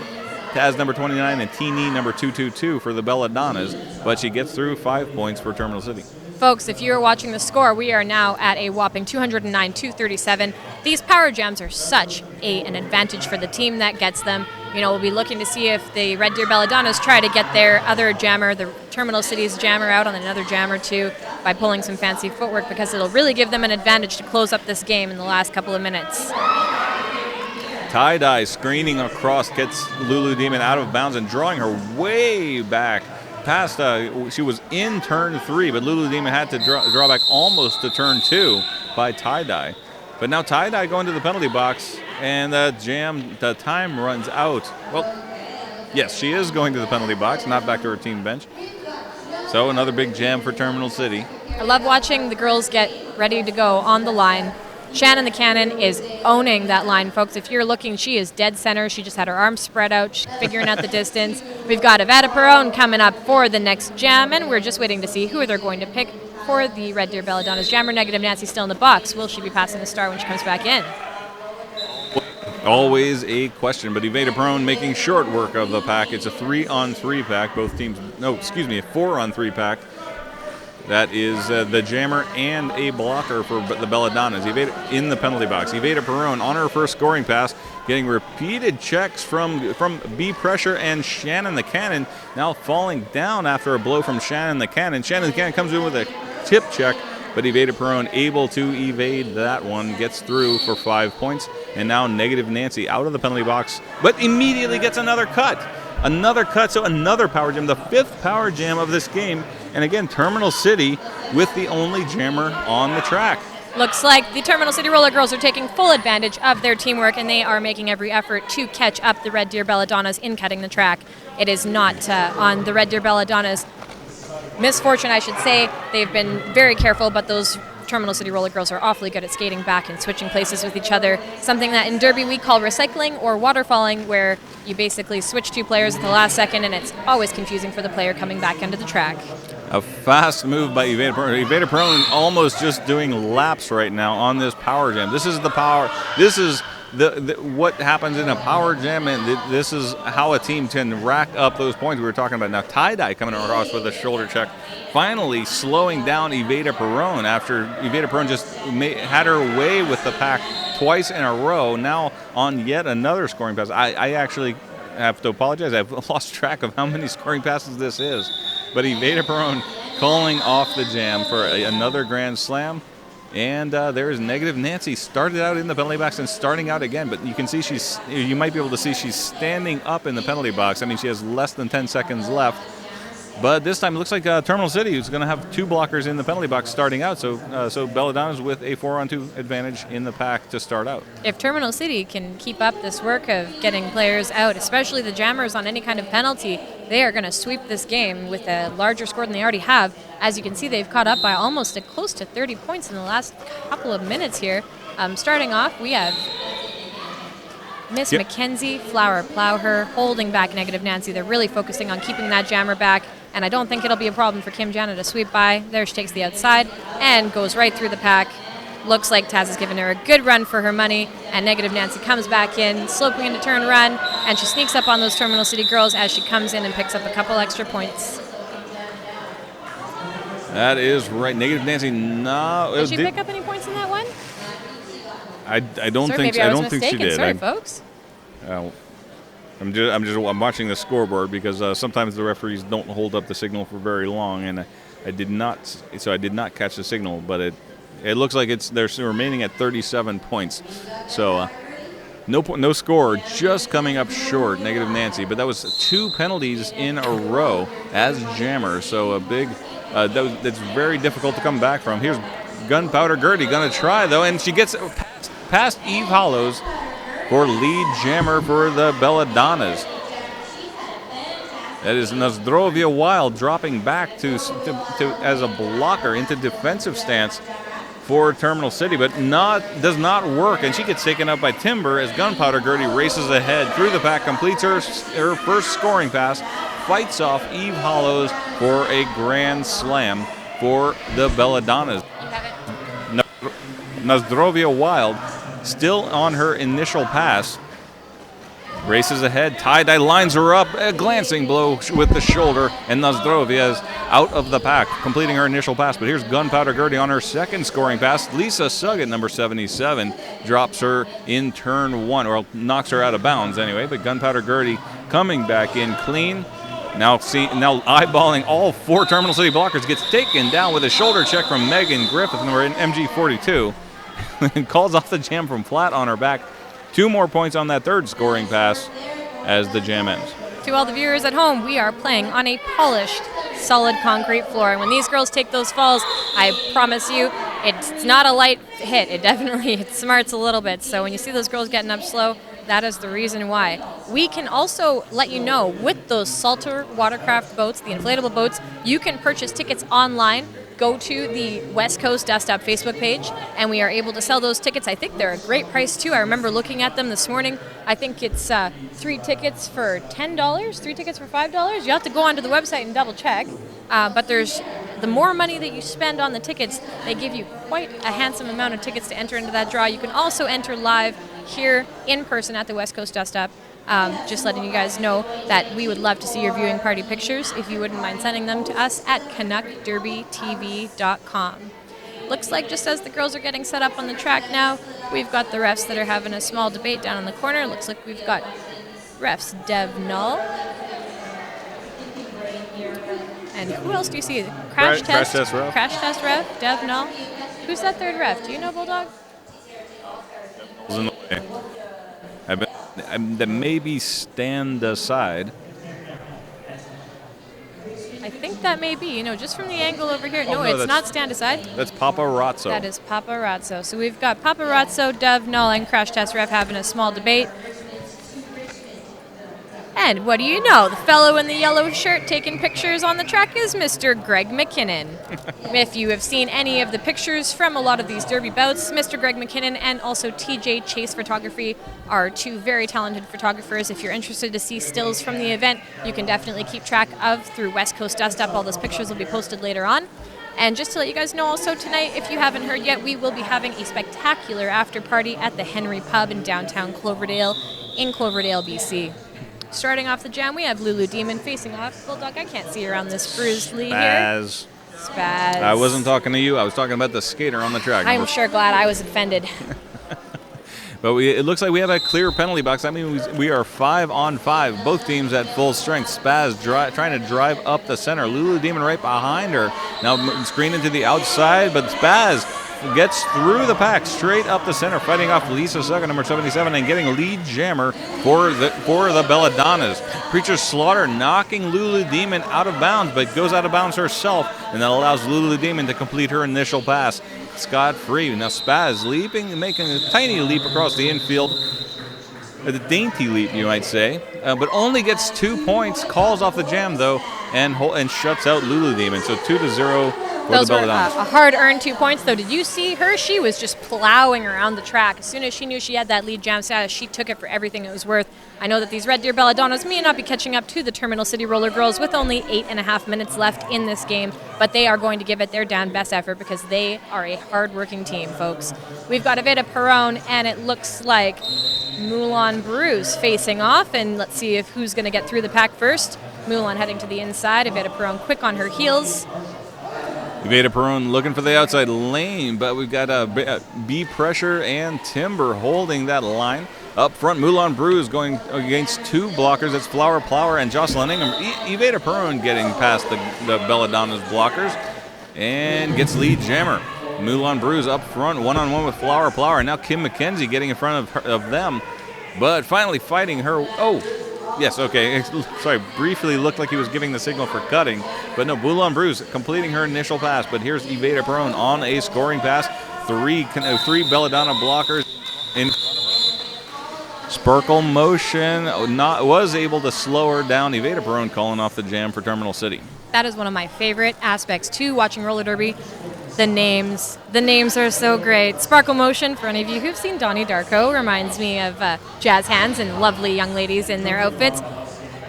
Taz number 29 and Teeny number 222 for the Belladonnas. But she gets through 5 points for Terminal City. Folks, if you're watching the score, we are now at a whopping 209-237. These power jams are such an advantage for the team that gets them. We'll be looking to see if the Red Deer Belladonnas try to get their other jammer, the Terminal City's jammer, out on another jammer too by pulling some fancy footwork, because it'll really give them an advantage to close up this game in the last couple of minutes. Tie-dye screening across gets Lulu Demon out of bounds and drawing her way back. Past, she was in turn 3, but Lulu Demon had to draw back almost to turn 2 by Tie-Dye. But now Tie-Dye going to the penalty box, and the time runs out. Well, yes, she is going to the penalty box, not back to her team bench. So another big jam for Terminal City. I love watching the girls get ready to go on the line. Shannon the Cannon is owning that line, folks. If you're looking, she is dead center. She just had her arms spread out, figuring out the distance. We've got Evada Perron coming up for the next jam, and we're just waiting to see who they're going to pick for the Red Deer Belladonnas jammer. Negative Nancy still in the box. Will she be passing the star when she comes back in? Always a question, but Evada Perron making short work of the pack. It's a 3-on-3 pack. A 4-on-3 pack. That is the jammer and a blocker for the Belladonnas. Evada in the penalty box. Evada Perron on her first scoring pass, getting repeated checks from B Pressure and Shannon the Cannon, now falling down after a blow from Shannon the Cannon. Shannon the Cannon comes in with a tip check, but Evada Perron able to evade that one, gets through for 5 points, and now Negative Nancy out of the penalty box, but immediately gets another cut. So another power jam, the 5th power jam of this game. And again, Terminal City with the only jammer on the track. Looks like the Terminal City Roller Girls are taking full advantage of their teamwork, and they are making every effort to catch up the Red Deer Belladonnas in cutting the track. It is not on the Red Deer Belladonnas' misfortune, I should say. They've been very careful, but those Terminal City Roller Girls are awfully good at skating back and switching places with each other, something that in Derby we call recycling or waterfalling, where you basically switch 2 players at the last second, and it's always confusing for the player coming back into the track. A fast move by Evada Perron. Evada Perron almost just doing laps right now on this power jam. This is what happens in a power jam, and this is how a team can rack up those points we were talking about. Now, Tie-Dye coming across with a shoulder check, finally slowing down Evita Perron after Evita Perron just had her way with the pack twice in a row. Now on yet another scoring pass. I actually have to apologize. I've lost track of how many scoring passes this is. But Evita Perron calling off the jam for another grand slam. And there is Negative Nancy, started out in the penalty box and starting out again. But you can see you might be able to see she's standing up in the penalty box. I mean, she has less than 10 seconds left. But this time it looks like Terminal City who's going to have 2 blockers in the penalty box starting out. So Belladonnas with a 4-on-2 advantage in the pack to start out. If Terminal City can keep up this work of getting players out, especially the jammers on any kind of penalty, they are going to sweep this game with a larger score than they already have. As you can see, they've caught up by almost close to 30 points in the last couple of minutes here. Starting off, we have Miss Mackenzie, Flower Plowher, holding back Negative Nancy. They're really focusing on keeping that jammer back, and I don't think it'll be a problem for Kim Jana to sweep by. There she takes the outside and goes right through the pack. Looks like Taz has given her a good run for her money, and Negative Nancy comes back in, sloping into turn run, and she sneaks up on those Terminal City girls as she comes in and picks up a couple extra points. That is right. Negative Nancy, no. Did she pick up any points in that one? I don't Sorry, think maybe I was don't think she mistaken. did. Sorry, folks. I'm watching the scoreboard because sometimes the referees don't hold up the signal for very long, and I did not catch the signal, but it looks like they're remaining at 37 points. So no score, just coming up short, Negative Nancy. But that was 2 penalties in a row as jammer. So a big that's very difficult to come back from. Here's Gunpowder Gertie gonna try though, and she gets past Eve Hollows for lead jammer for the Belladonnas. That is Nozdrovia Wild dropping back to as a blocker into defensive stance for Terminal City, but does not work, and she gets taken up by Timber as Gunpowder Gertie races ahead through the pack, completes her first scoring pass, fights off Eve Hollows for a grand slam for the Belladonnas. Nozdrovia Wild still on her initial pass. Races ahead. Tie-Dye lines her up. A glancing blow with the shoulder. And Nozdrovia is out of the pack, completing her initial pass. But here's Gunpowder Gertie on her second scoring pass. Lisa Suggett, number 77, drops her in turn 1, or knocks her out of bounds anyway. But Gunpowder Gertie coming back in clean. Now eyeballing all 4 Terminal City blockers. Gets taken down with a shoulder check from Megan Griffith, number MG42. And calls off the jam from flat on her back. 2 more points on that third scoring pass as the jam ends. To all the viewers at home, we are playing on a polished, solid concrete floor. And when these girls take those falls, I promise you, it's not a light hit. It smarts a little bit. So when you see those girls getting up slow, that is the reason why. We can also let you know, with those Salter watercraft boats, the inflatable boats, you can purchase tickets online. Go to the West Coast Dust Up Facebook page, and we are able to sell those tickets. I think they're a great price, too. I remember looking at them this morning. I think it's 3 tickets for $10, 3 tickets for $5. You have to go onto the website and double check. But the more money that you spend on the tickets, they give you quite a handsome amount of tickets to enter into that draw. You can also enter live here in person at the West Coast Dust Up. Just letting you guys know that we would love to see your viewing party pictures if you wouldn't mind sending them to us at CanuckDerbyTV.com. Looks like just as the girls are getting set up on the track now, we've got the refs that are having a small debate down in the corner. Looks like we've got refs Dev Null. And who else do you see? Crash test ref, Dev Null. Who's that third ref? Do you know, Bulldog? That maybe stand aside. I think that may be, just from the angle over here. No, it's not stand aside. That's Paparazzo. That is Paparazzo. So we've got Paparazzo, Dove, Null, and Crash Test Ref having a small debate. And what do you know? The fellow in the yellow shirt taking pictures on the track is Mr. Greg McKinnon. If you have seen any of the pictures from a lot of these derby bouts, Mr. Greg McKinnon and also TJ Chase Photography are 2 very talented photographers. If you're interested to see stills from the event, you can definitely keep track of through West Coast Dust Up. All those pictures will be posted later on. And just to let you guys know also tonight, if you haven't heard yet, we will be having a spectacular after party at the Henry Pub in downtown Cloverdale in Cloverdale, BC. Starting off the jam, we have Lulu Demon facing off. Bulldog, I can't see around this bruised Lee here. Spaz. I wasn't talking to you. I was talking about the skater on the track. I'm sure glad I was offended. But it looks like we have a clear penalty box. That means we are 5-on-5. Both teams at full strength. Spaz trying to drive up the center. Lulu Demon right behind her. Now screen into the outside, but Spaz gets through the pack straight up the center, fighting off Lisa Suga, number 77, and getting lead jammer for the Belladonnas. Preacher Slaughter knocking Lulu Demon out of bounds, but goes out of bounds herself, and that allows Lulu Demon to complete her initial pass scot-free. Now Spaz making a tiny leap across the infield, a dainty leap, you might say, but only gets 2 points. Calls off the jam though, and shuts out Lulu Demon. So 2-0. Those were a hard-earned 2 points, though. Did you see her? She was just plowing around the track. As soon as she knew she had that lead jam status, she took it for everything it was worth. I know that these Red Deer Belladonnas may not be catching up to the Terminal City Roller Girls with only 8.5 minutes left in this game, but they are going to give it their damn best effort because they are a hard-working team, folks. We've got Aveda Perron, and it looks like Moulin Bruce facing off, and let's see who's going to get through the pack first. Moulin heading to the inside. Aveda Perron quick on her heels. Aveda Perron looking for the outside lane, but we've got B Pressure and Timber holding that line. Up front, Moulin Bruce going against two blockers. That's Flower Plower and Jocelyn Ingham. Aveda Perron getting past the Belladonna's blockers and gets lead jammer. Moulin Bruce up front, one-on-one with Flower Plower. And now Kim McKenzie getting in front of them, but finally fighting her. Oh, yes, okay. Sorry, briefly looked like he was giving the signal for cutting, but no, Moulin Bruce completing her initial pass. But here's Aveda Perron on a scoring pass. Three Belladonna blockers in. Sparkle Motion was able to slow her down. Aveda Perron calling off the jam for Terminal City. That is one of my favorite aspects too, watching roller derby. The names are so great. Sparkle Motion, for any of you who've seen Donnie Darko, reminds me of jazz hands and lovely young ladies in their outfits.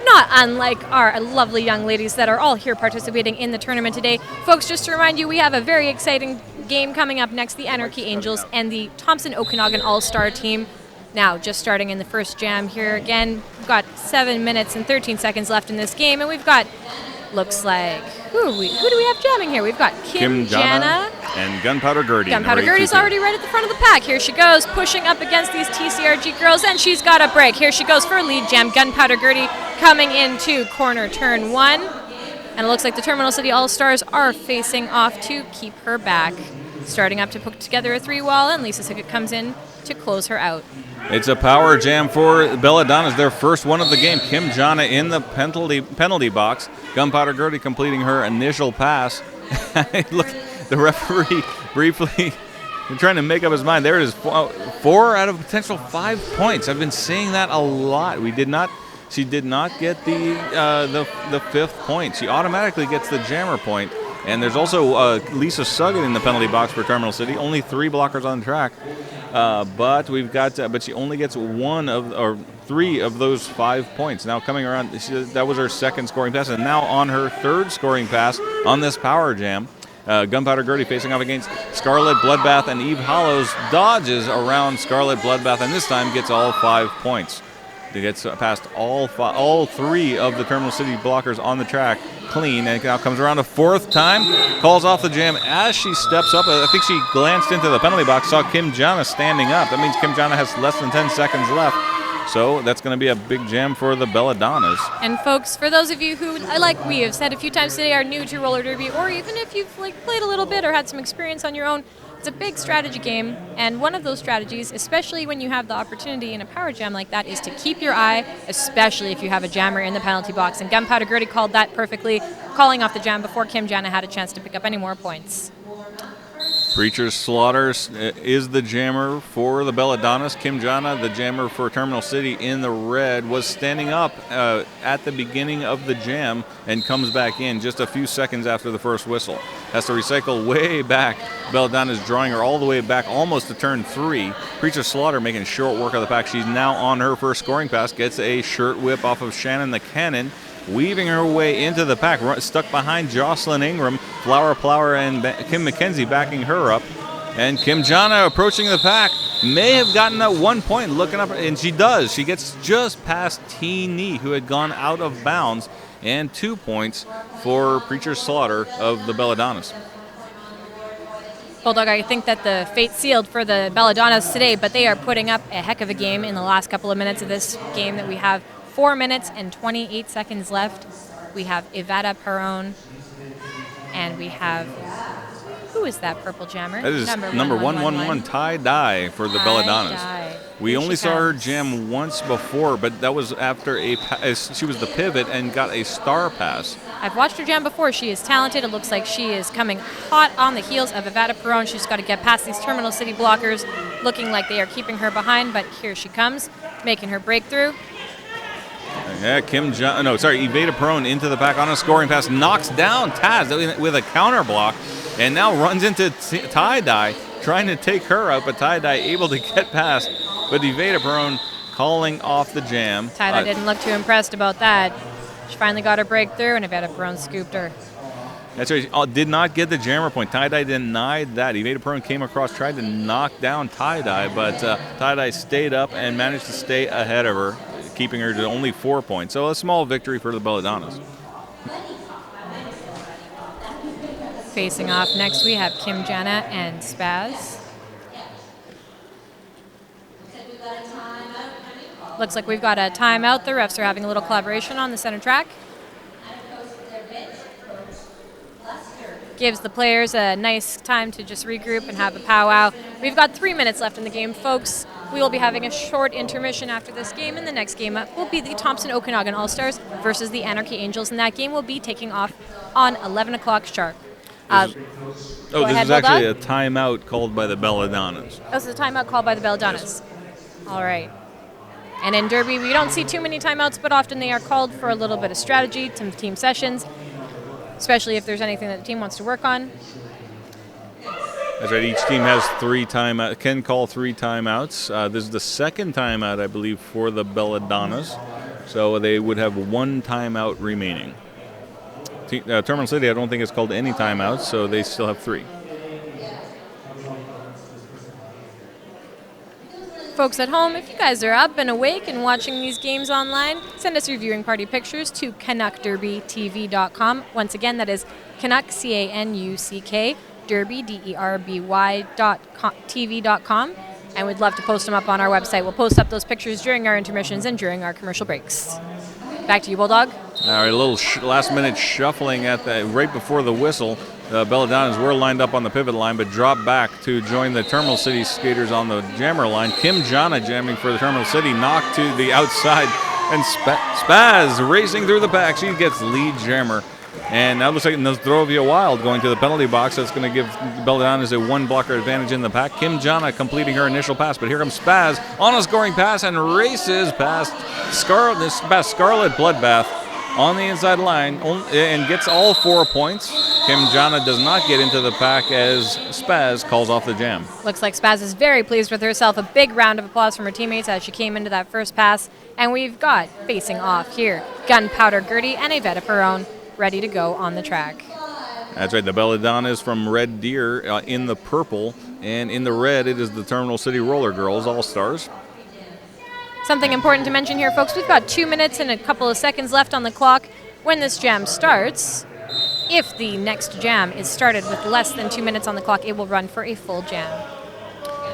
Not unlike our lovely young ladies that are all here participating in the tournament today. Folks, just to remind you, we have a very exciting game coming up next, the Anarchy Angels and the Thompson Okanagan All-Star team. Now, just starting in the first jam here again, we've got 7 minutes and 13 seconds left in this game, and we've got, looks like, who do we have jamming here? We've got Kim Jana and Gunpowder Gertie. Gunpowder Gertie's already right at the front of the pack. Here she goes, pushing up against these TCRG girls, and she's got a break. Here she goes for a lead jam. Gunpowder Gertie coming into corner turn one, and it looks like the Terminal City All-Stars are facing off to keep her back. Starting up to put together a three-wall, and Lisa Sickett comes in to close her out. It's a power jam for Belladonnas, their first one of the game. Kim Jana in the penalty box. Gunpowder Gertie completing her initial pass. Look, the referee briefly trying to make up his mind. There it is, 4 out of potential 5 points. I've been saying that a lot. She did not get the fifth point. She automatically gets the jammer point. And there's also Lisa Suggett in the penalty box for Terminal City. Only 3 blockers on track, but she only gets 3 of those 5 points. Now coming around, that was her second scoring pass, and now on her third scoring pass on this power jam. Gunpowder Gertie facing off against Scarlet Bloodbath, and Eve Hollows dodges around Scarlet Bloodbath, and this time gets all 5 points. It gets past all 3 of the Terminal City blockers on the track clean, and now comes around a fourth time, calls off the jam as she steps up. I think she glanced into the penalty box, saw Kim Jana standing up. That means Kim Jana has less than 10 seconds left. So that's going to be a big jam for the Belladonnas. And folks, for those of you who, like we have said a few times today, are new to roller derby, or even if you've played a little bit or had some experience on your own, it's a big strategy game, and one of those strategies, especially when you have the opportunity in a power jam like that, is to keep your eye, especially if you have a jammer in the penalty box. And Gunpowder Gertie called that perfectly, calling off the jam before Kim Jana had a chance to pick up any more points. Preacher's Slaughter is the jammer for the Belladonnas. Kim Jana, the jammer for Terminal City in the red, was standing up at the beginning of the jam and comes back in just a few seconds after the first whistle. Has to recycle way back. Belladonna's drawing her all the way back almost to turn 3. Preacher's Slaughter making short work of the pack. She's now on her first scoring pass, gets a shirt whip off of Shannon the Cannon, weaving her way into the pack, stuck behind Jocelyn Ingram, Flower Plower, and Kim McKenzie backing her up. And Kim Jana approaching the pack, may have gotten at one point, looking up, and she does. She gets just past Teeny, who had gone out of bounds, and 2 points for Preacher Slaughter of the Belladonnas. Bulldog, I think that the fate sealed for the Belladonnas today, but they are putting up a heck of a game in the last couple of minutes of this game that we have. 4 minutes and 28 seconds left. We have Iveta Perron, and we have, who is that purple jammer? That is number 111, Tie Dye for the Belladonnas. We only saw her jam once before, but that was after she was the pivot and got a star pass. I've watched her jam before. She is talented. It looks like she is coming hot on the heels of Iveta Perron. She's got to get past these Terminal City blockers, looking like they are keeping her behind, but here she comes, making her breakthrough. Yeah, Iveta Perron into the pack on a scoring pass, knocks down Taz with a counter block, and now runs into Tie Dye, trying to take her out, but Tie Dye able to get past, but Iveta Perron calling off the jam. Tie Dye didn't look too impressed about that. She finally got her breakthrough, and Iveta Perron scooped her. That's right. Did not get the jammer point. Tie Dye denied that. Iveta Perron came across, tried to knock down Tie Dye, but Tie Dye stayed up and managed to stay ahead of her, keeping her to only 4 points. So a small victory for the Belladonnas. Facing off next, we have Kim Jana and Spaz. Looks like we've got a timeout. The refs are having a little collaboration on the center track. Gives the players a nice time to just regroup and have a powwow. We've got 3 minutes left in the game, folks. We will be having a short intermission after this game, and the next game up will be the Thompson Okanagan All-Stars versus the Anarchy Angels, and that game will be taking off on 11 o'clock sharp. This is actually a timeout called by the Belladonnas. Oh, this is a timeout called by the Belladonnas. All right. And in Derby, we don't see too many timeouts, but often they are called for a little bit of strategy, some team sessions, especially if there's anything that the team wants to work on. That's right. Each team has 3 timeouts, can call 3 timeouts. This is the second timeout, I believe, for the Belladonnas. So they would have 1 timeout remaining. Terminal City, I don't think it's called any timeouts, so they still have 3. Folks at home, if you guys are up and awake and watching these games online, send us your viewing party pictures to CanuckDerbyTV.com. Once again, that is Canuck, C-A-N-U-C-K, Derby, DERBY.TV.com. And we'd love to post them up on our website. We'll post up those pictures during our intermissions and during our commercial breaks. Back to you, Bulldog. All right, a little last-minute shuffling right before the whistle. The Belladonnas were lined up on the pivot line, but dropped back to join the Terminal City skaters on the jammer line. Kim Jana jamming for the Terminal City, knocked to the outside, and Spaz racing through the pack. She gets lead jammer. And that looks like Nozdrovia Wild going to the penalty box. That's going to give the Belladonnas a 1-blocker advantage in the pack. Kim Jana completing her initial pass, but here comes Spaz on a scoring pass and races past Scarlet Bloodbath on the inside line and gets all 4 points. Kim Jana does not get into the pack as Spaz calls off the jam. Looks like Spaz is very pleased with herself. A big round of applause from her teammates as she came into that first pass. And we've got facing off here Gunpowder Gertie and Iveta Perron ready to go on the track. That's right, the Belladonnas from Red Deer in the purple, and in the red it is the Terminal City Roller Girls All-Stars. Something important to mention here, folks, we've got 2 minutes and a couple of seconds left on the clock when this jam starts. If the next jam is started with less than 2 minutes on the clock, it will run for a full jam.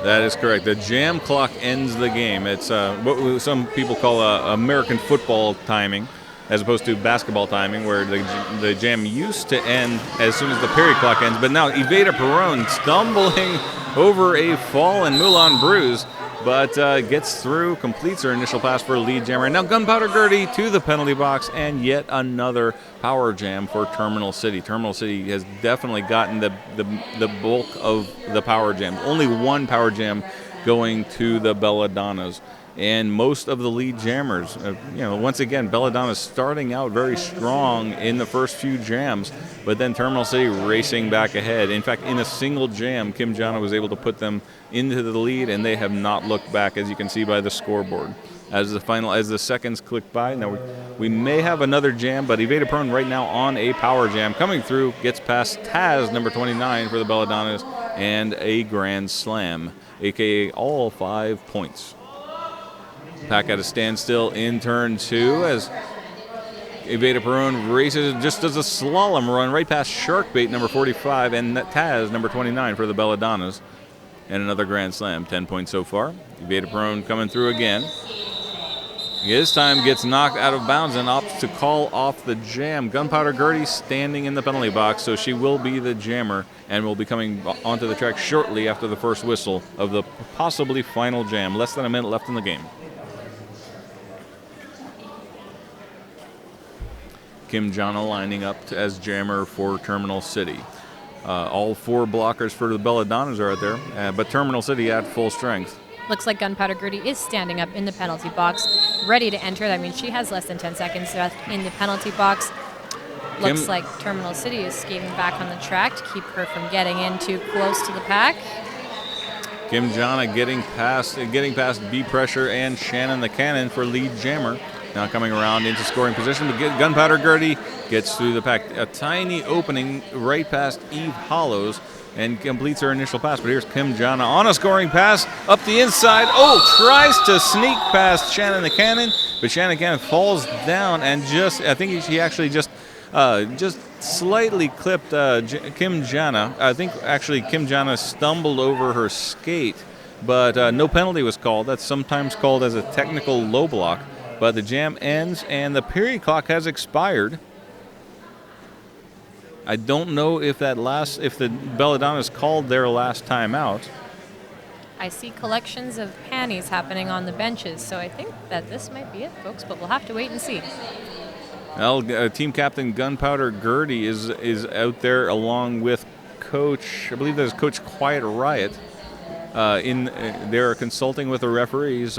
That is correct. The jam clock ends the game. It's what some people call American football timing, as opposed to basketball timing, where the jam used to end as soon as the period clock ends. But now Iveta Perron stumbling over a fall and Moulin Bruise, but gets through, completes her initial pass for a lead jammer. And now Gunpowder Gertie to the penalty box, and yet another power jam for Terminal City. Terminal City has definitely gotten the bulk of the power jams. Only 1 power jam going to the Belladonnas. And most of the lead jammers, once again, Belladonna's starting out very strong in the first few jams, but then Terminal City racing back ahead. In fact, in a single jam, Kim Jana was able to put them into the lead, and they have not looked back, as you can see by the scoreboard. as the seconds click by. Now we may have another jam, but Evada Prone right now on a power jam. Coming through, gets past Taz, number 29 for the Belladonnas, and a grand slam, a.k.a. all 5 points. Pack at a standstill in turn 2 as Evada Perone races, just does a slalom run right past Sharkbait, number 45, and Taz, number 29 for the Belladonnas. And another grand slam, 10 points so far. Evada Perone coming through again. This time gets knocked out of bounds and opts to call off the jam. Gunpowder Gertie standing in the penalty box, so she will be the jammer and will be coming onto the track shortly after the first whistle of the possibly final jam. Less than a minute left in the game. Kim Jana lining up as jammer for Terminal City. All 4 blockers for the Belladonnas are out there, but Terminal City at full strength. Looks like Gunpowder Gertie is standing up in the penalty box, ready to enter. I mean, she has less than 10 seconds left in the penalty box. Looks like Terminal City is skating back on the track to keep her from getting in too close to the pack. Kim Jana getting past B Pressure and Shannon the Cannon for lead jammer. Now coming around into scoring position, but Gunpowder Gertie gets through the pack. A tiny opening right past Eve Hollows and completes her initial pass. But here's Kim Jana on a scoring pass up the inside. Oh, tries to sneak past Shannon the Cannon, but Shannon the Cannon falls down and I think she actually just slightly clipped Kim Jana. I think actually Kim Jana stumbled over her skate, but no penalty was called. That's sometimes called as a technical low block. But the jam ends and the period clock has expired. I don't know if the Belladonnas called their last time out. I see collections of panties happening on the benches, so I think that this might be it, folks, but we'll have to wait and see. Well, team captain Gunpowder Gertie is out there along with Coach, I believe there's Coach Quiet Riot. They're consulting with the referees.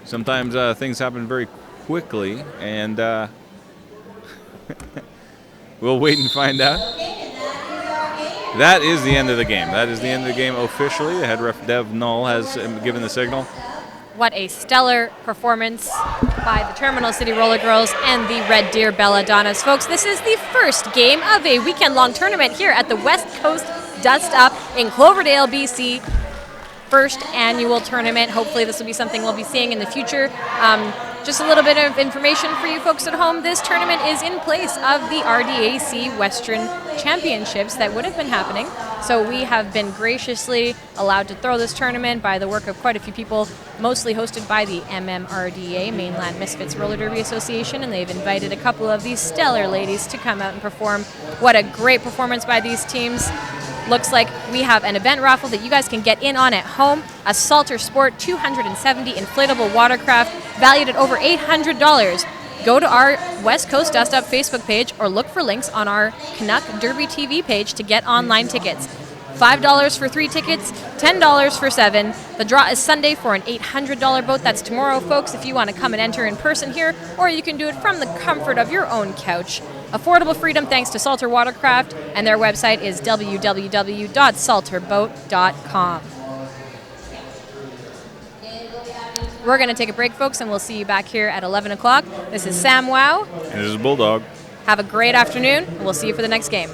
Sometimes things happen very quickly, and we'll wait and find out. That is the end of the game. That is the end of the game officially. The head ref, Dev Null, has given the signal. What a stellar performance by the Terminal City Roller Girls and the Red Deer Belladonnas. Folks, this is the first game of a weekend-long tournament here at the West Coast Dust Up in Cloverdale, BC. First annual tournament. Hopefully this will be something we'll be seeing in the future. Just a little bit of information for you folks at home. This tournament is in place of the RDAC Western Championships that would have been happening. So we have been graciously allowed to throw this tournament by the work of quite a few people, mostly hosted by the MMRDA, Mainland Misfits Roller Derby Association, and they've invited a couple of these stellar ladies to come out and perform. What a great performance by these teams. Looks like we have an event raffle that you guys can get in on at home. A Salter Sport 270 inflatable watercraft valued at over $800. Go to our West Coast Dust Up Facebook page or look for links on our Canuck Derby TV page to get online tickets. $5 for 3 tickets, $10 for 7. The draw is Sunday for an $800 boat. That's tomorrow, folks, if you want to come and enter in person here, or you can do it from the comfort of your own couch. Affordable freedom thanks to Salter Watercraft, and their website is www.salterboat.com. We're going to take a break, folks, and we'll see you back here at 11 o'clock. This is Sam Wow. And this is Bulldog. Have a great afternoon, and we'll see you for the next game.